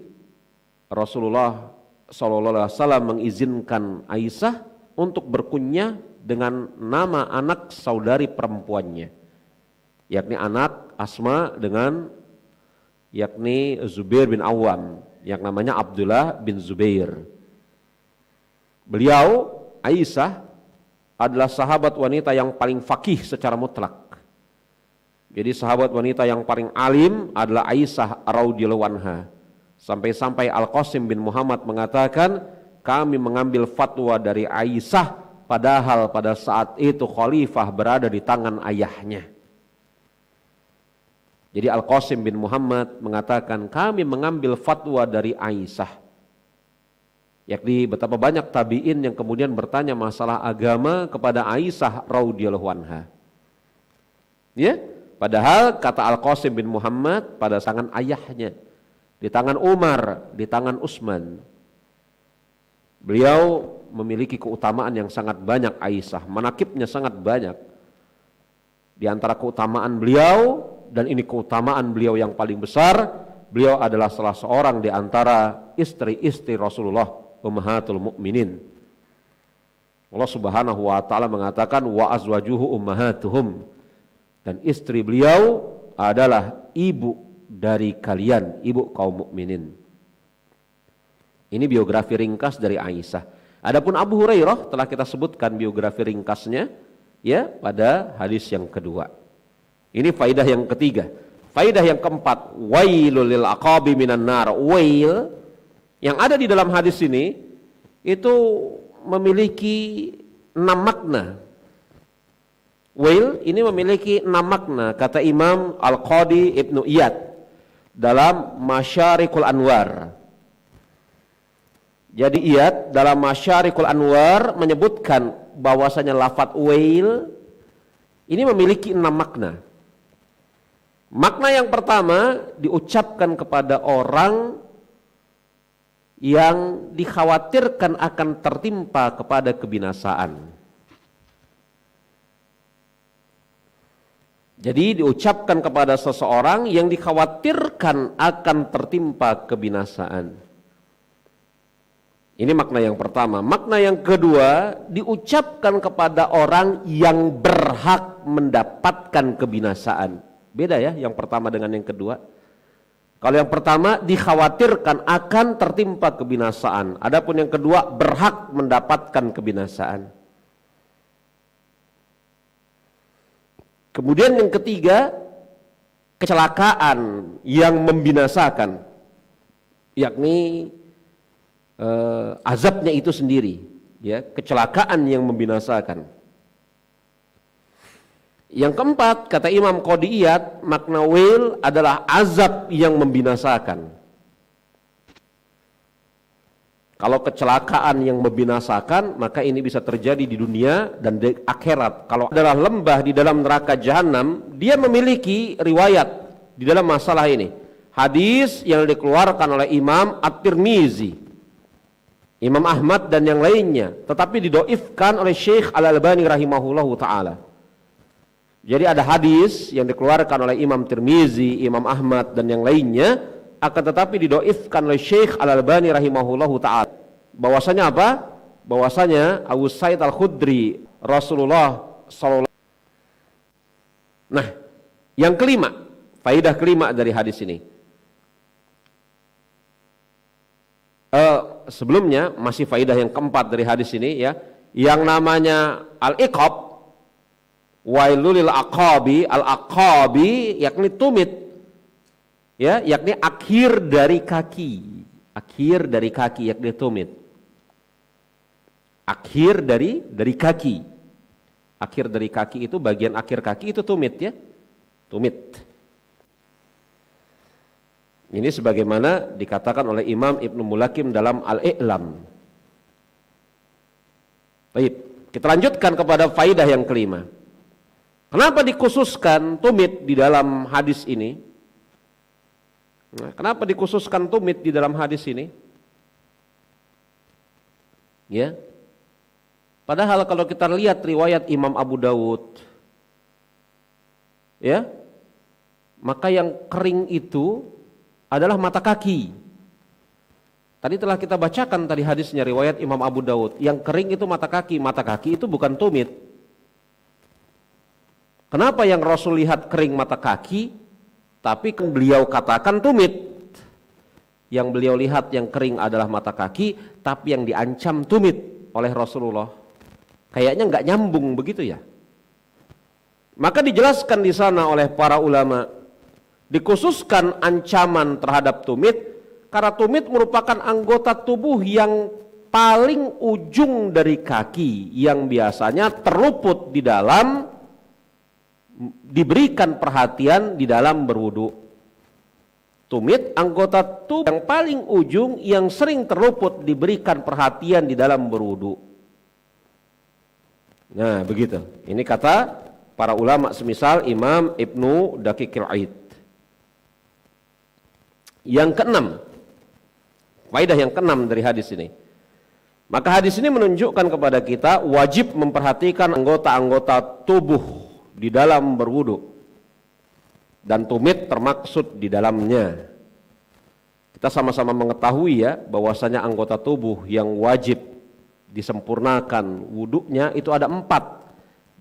Rasulullah SAW mengizinkan Aisyah untuk berkunyah dengan nama anak saudari perempuannya, yakni anak Asma dengan yakni Zubair bin Awam, yang namanya Abdullah bin Zubair. Beliau, Aisyah, adalah sahabat wanita yang paling fakih secara mutlak. Jadi sahabat wanita yang paling alim adalah Aisyah radhiyallahu anha. Sampai-sampai Al-Qasim bin Muhammad mengatakan, kami mengambil fatwa dari Aisyah padahal pada saat itu khalifah berada di tangan ayahnya. Jadi Al-Qasim bin Muhammad mengatakan kami mengambil fatwa dari Aisyah. Yakni betapa banyak tabi'in yang kemudian bertanya masalah agama kepada Aisyah radhiyallahu anha. Ya, padahal kata Al-Qasim bin Muhammad pada tangan ayahnya, di tangan Umar, di tangan Utsman. Beliau memiliki keutamaan yang sangat banyak Aisyah, manakibnya sangat banyak. Di antara keutamaan beliau, dan ini keutamaan beliau yang paling besar, beliau adalah salah seorang di antara istri-istri Rasulullah, ummahatul mukminin. Allah Subhanahu wa taala mengatakan wa azwajuhu ummahatuhum, dan istri beliau adalah ibu dari kalian, ibu kaum mukminin. Ini biografi ringkas dari Aisyah. Adapun Abu Hurairah telah kita sebutkan biografi ringkasnya ya pada hadis yang kedua. Ini faidah yang ketiga. Faidah yang keempat, wailul lil aqabi minan nar. Wail yang ada di dalam hadis ini itu memiliki 6 makna. Wail ini memiliki 6 makna, kata Imam Al-Qadi Ibnu Iyad dalam Masyarikul Anwar. Jadi Iyad dalam Masyarikul Anwar menyebutkan bahwasanya lafadz wail ini memiliki 6 makna. Makna yang pertama diucapkan kepada orang yang dikhawatirkan akan tertimpa kepada kebinasaan. Jadi diucapkan kepada seseorang yang dikhawatirkan akan tertimpa kebinasaan. Ini makna yang pertama. Makna yang kedua diucapkan kepada orang yang berhak mendapatkan kebinasaan. Beda ya yang pertama dengan yang kedua. Kalau yang pertama dikhawatirkan akan tertimpa kebinasaan. Adapun yang kedua berhak mendapatkan kebinasaan. Kemudian yang ketiga kecelakaan yang membinasakan. Yakni azabnya itu sendiri. Ya, kecelakaan yang membinasakan. Yang keempat, kata Imam Qadi Iyad, makna wail adalah azab yang membinasakan. Kalau kecelakaan yang membinasakan, maka ini bisa terjadi di dunia dan di akhirat. Kalau adalah lembah di dalam neraka jahanam, dia memiliki riwayat di dalam masalah ini. Hadis yang dikeluarkan oleh Imam At-Tirmizi, Imam Ahmad dan yang lainnya, tetapi didoifkan oleh Syekh Al-Albani rahimahullahu ta'ala. Jadi ada hadis yang dikeluarkan oleh Imam Tirmizi, Imam Ahmad dan yang lainnya, akan tetapi didoifkan oleh Syekh Al-Albani rahimahullahu ta'ala. Bahwasanya apa? Bahwasanya Abu Sa'id Al-Khudri Rasulullah SAW. Nah, yang kelima, faidah kelima dari hadis ini. Sebelumnya masih faidah yang keempat dari hadis ini ya, yang namanya al-iqab. Wailul aqabi, al-aqabi yakni tumit, ya, yakni akhir dari kaki, yakni tumit, akhir dari kaki itu bagian akhir kaki itu tumit ya, tumit. Ini sebagaimana dikatakan oleh Imam Ibnu Mulakim dalam Al-I'lam. Baik, Kita lanjutkan kepada faidah yang kelima. Kenapa dikhususkan tumit di dalam hadis ini? Nah, kenapa dikhususkan tumit di dalam hadis ini? Ya. Padahal kalau kita lihat riwayat Imam Abu Dawud, ya, maka yang kering itu adalah mata kaki. Tadi telah kita bacakan tadi hadisnya riwayat Imam Abu Dawud. Yang kering itu mata kaki itu bukan tumit. Kenapa yang Rasul lihat kering mata kaki, tapi beliau katakan tumit? Yang beliau lihat yang kering adalah mata kaki, tapi yang diancam tumit oleh Rasulullah. Kayaknya nggak nyambung begitu ya. Maka dijelaskan di sana oleh para ulama, dikhususkan ancaman terhadap tumit karena tumit merupakan anggota tubuh yang paling ujung dari kaki yang biasanya terluput di dalam diberikan perhatian di dalam berwudu. Tumit anggota tubuh yang paling ujung yang sering terluput diberikan perhatian di dalam berwudu. Nah, begitu. Ini kata para ulama semisal Imam Ibnu Daqiqil Aid. Yang keenam, faidah yang keenam dari hadis ini. Maka hadis ini menunjukkan kepada kita wajib memperhatikan anggota-anggota tubuh di dalam berwudu. Dan tumit termaksud di dalamnya. Kita sama-sama mengetahui ya bahwasanya anggota tubuh yang wajib disempurnakan wudunya itu ada 4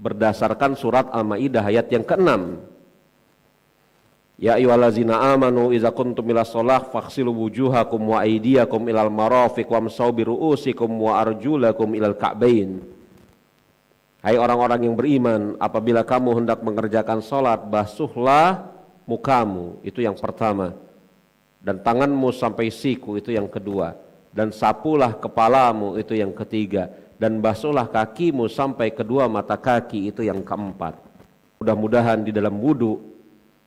berdasarkan surat Al-Maidah ayat yang ke-6. Ya ayyuhallazina amanu idza kuntum ila shalah faghsilu wujuhakum wa aydiyakum ilal marafiq wamsahu bi ru'usikum wa arjulakum ilal ka'bain. Hai orang-orang yang beriman, apabila kamu hendak mengerjakan salat, basuhlah mukamu, itu yang pertama, dan tanganmu sampai siku, itu yang kedua, dan sapulah kepalamu, itu yang ketiga, dan basuhlah kakimu sampai kedua mata kaki, itu yang keempat. Mudah-mudahan di dalam wudu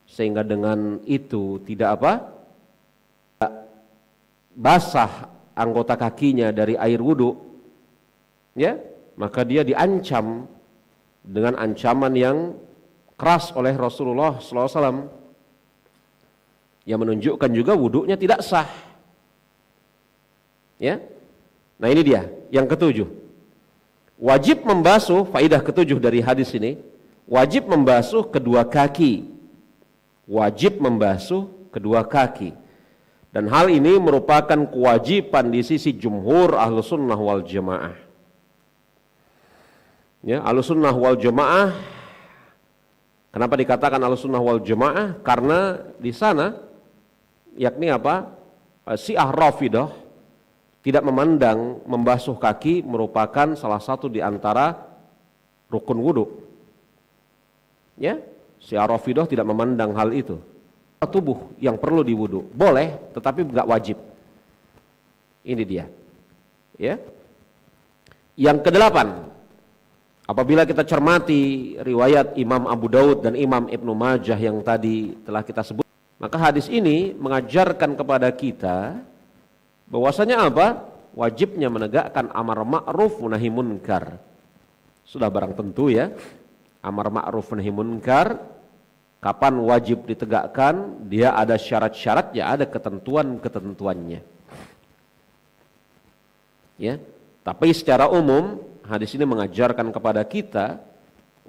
sehingga dengan itu tidak basah anggota kakinya dari air wudu, ya, maka dia diancam dengan ancaman yang keras oleh Rasulullah SAW, yang menunjukkan juga wudunya tidak sah, ya. Nah ini dia yang ketujuh, wajib membasuh, faidah ketujuh dari hadis ini, wajib membasuh kedua kaki. Wajib membasuh kedua kaki. Dan hal ini merupakan kewajiban di sisi jumhur Ahlus Sunnah wal Jamaah. Ya, Ahlus Sunnah wal Jamaah. Kenapa dikatakan Ahlus Sunnah wal Jamaah? Karena di sana, yakni Syiah Rafidah tidak memandang membasuh kaki merupakan salah satu di antara rukun wudu. Ya. Syiah Rafidah tidak memandang hal itu. Tubuh yang perlu diwudu boleh, tetapi enggak wajib. Ini dia. Ya. Yang kedelapan, apabila kita cermati riwayat Imam Abu Dawud dan Imam Ibnu Majah yang tadi telah kita sebut, maka hadis ini mengajarkan kepada kita bahwasanya wajibnya menegakkan amar ma'ruf nahi munkar. Sudah barang tentu ya. Amar ma'ruf nahi munkar, kapan wajib ditegakkan? Dia ada syarat-syaratnya, ada ketentuan-ketentuannya. Ya, tapi secara umum hadis ini mengajarkan kepada kita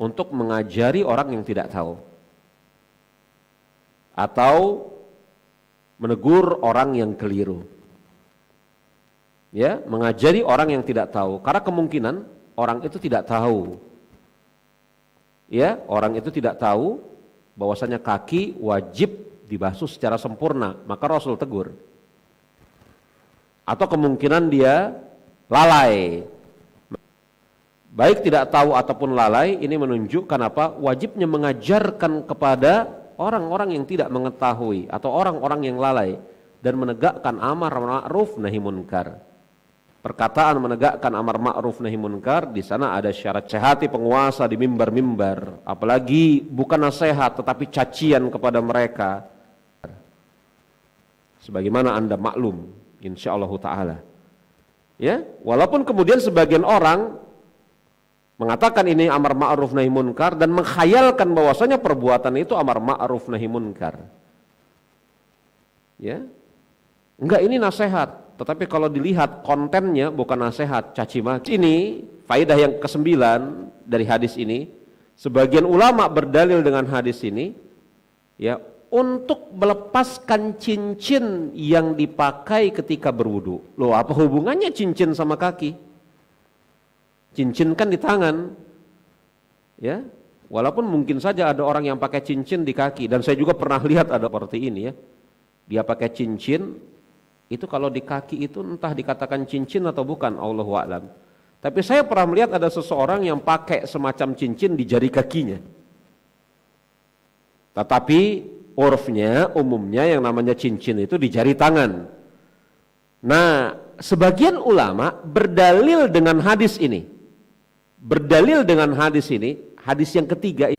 untuk mengajari orang yang tidak tahu, atau menegur orang yang keliru. Ya, mengajari orang yang tidak tahu, karena kemungkinan orang itu tidak tahu. Ya, orang itu tidak tahu bahwasanya kaki wajib dibasuh secara sempurna, maka Rasul tegur. Atau kemungkinan dia lalai. Baik tidak tahu ataupun lalai, ini menunjukkan wajibnya mengajarkan kepada orang-orang yang tidak mengetahui atau orang-orang yang lalai dan menegakkan amar ma'ruf nahi munkar. Perkataan menegakkan amar ma'ruf nahi munkar, di sana ada syarat sehati penguasa di mimbar-mimbar, apalagi bukan nasihat tetapi cacian kepada mereka. Sebagaimana Anda maklum insyaallah taala. Ya, walaupun kemudian sebagian orang mengatakan ini amar ma'ruf nahi munkar dan menghayalkan bahwasanya perbuatan itu amar ma'ruf nahi munkar. Ya. Enggak, ini nasihat, tetapi kalau dilihat kontennya bukan nasihat, caci maki. Ini faedah yang ke-9 dari hadis ini. Sebagian ulama berdalil dengan hadis ini ya, untuk melepaskan cincin yang dipakai ketika berwudu. Loh, apa hubungannya cincin sama kaki? Cincin kan di tangan. Ya. Walaupun mungkin saja ada orang yang pakai cincin di kaki, dan saya juga pernah lihat ada seperti ini ya. Dia pakai cincin itu, kalau di kaki itu entah dikatakan cincin atau bukan, Allahu a'lam. Tapi saya pernah melihat ada seseorang yang pakai semacam cincin di jari kakinya. Tetapi urfnya, umumnya yang namanya cincin itu di jari tangan. Nah, sebagian ulama berdalil dengan hadis ini. Berdalil dengan hadis ini, hadis yang ketiga.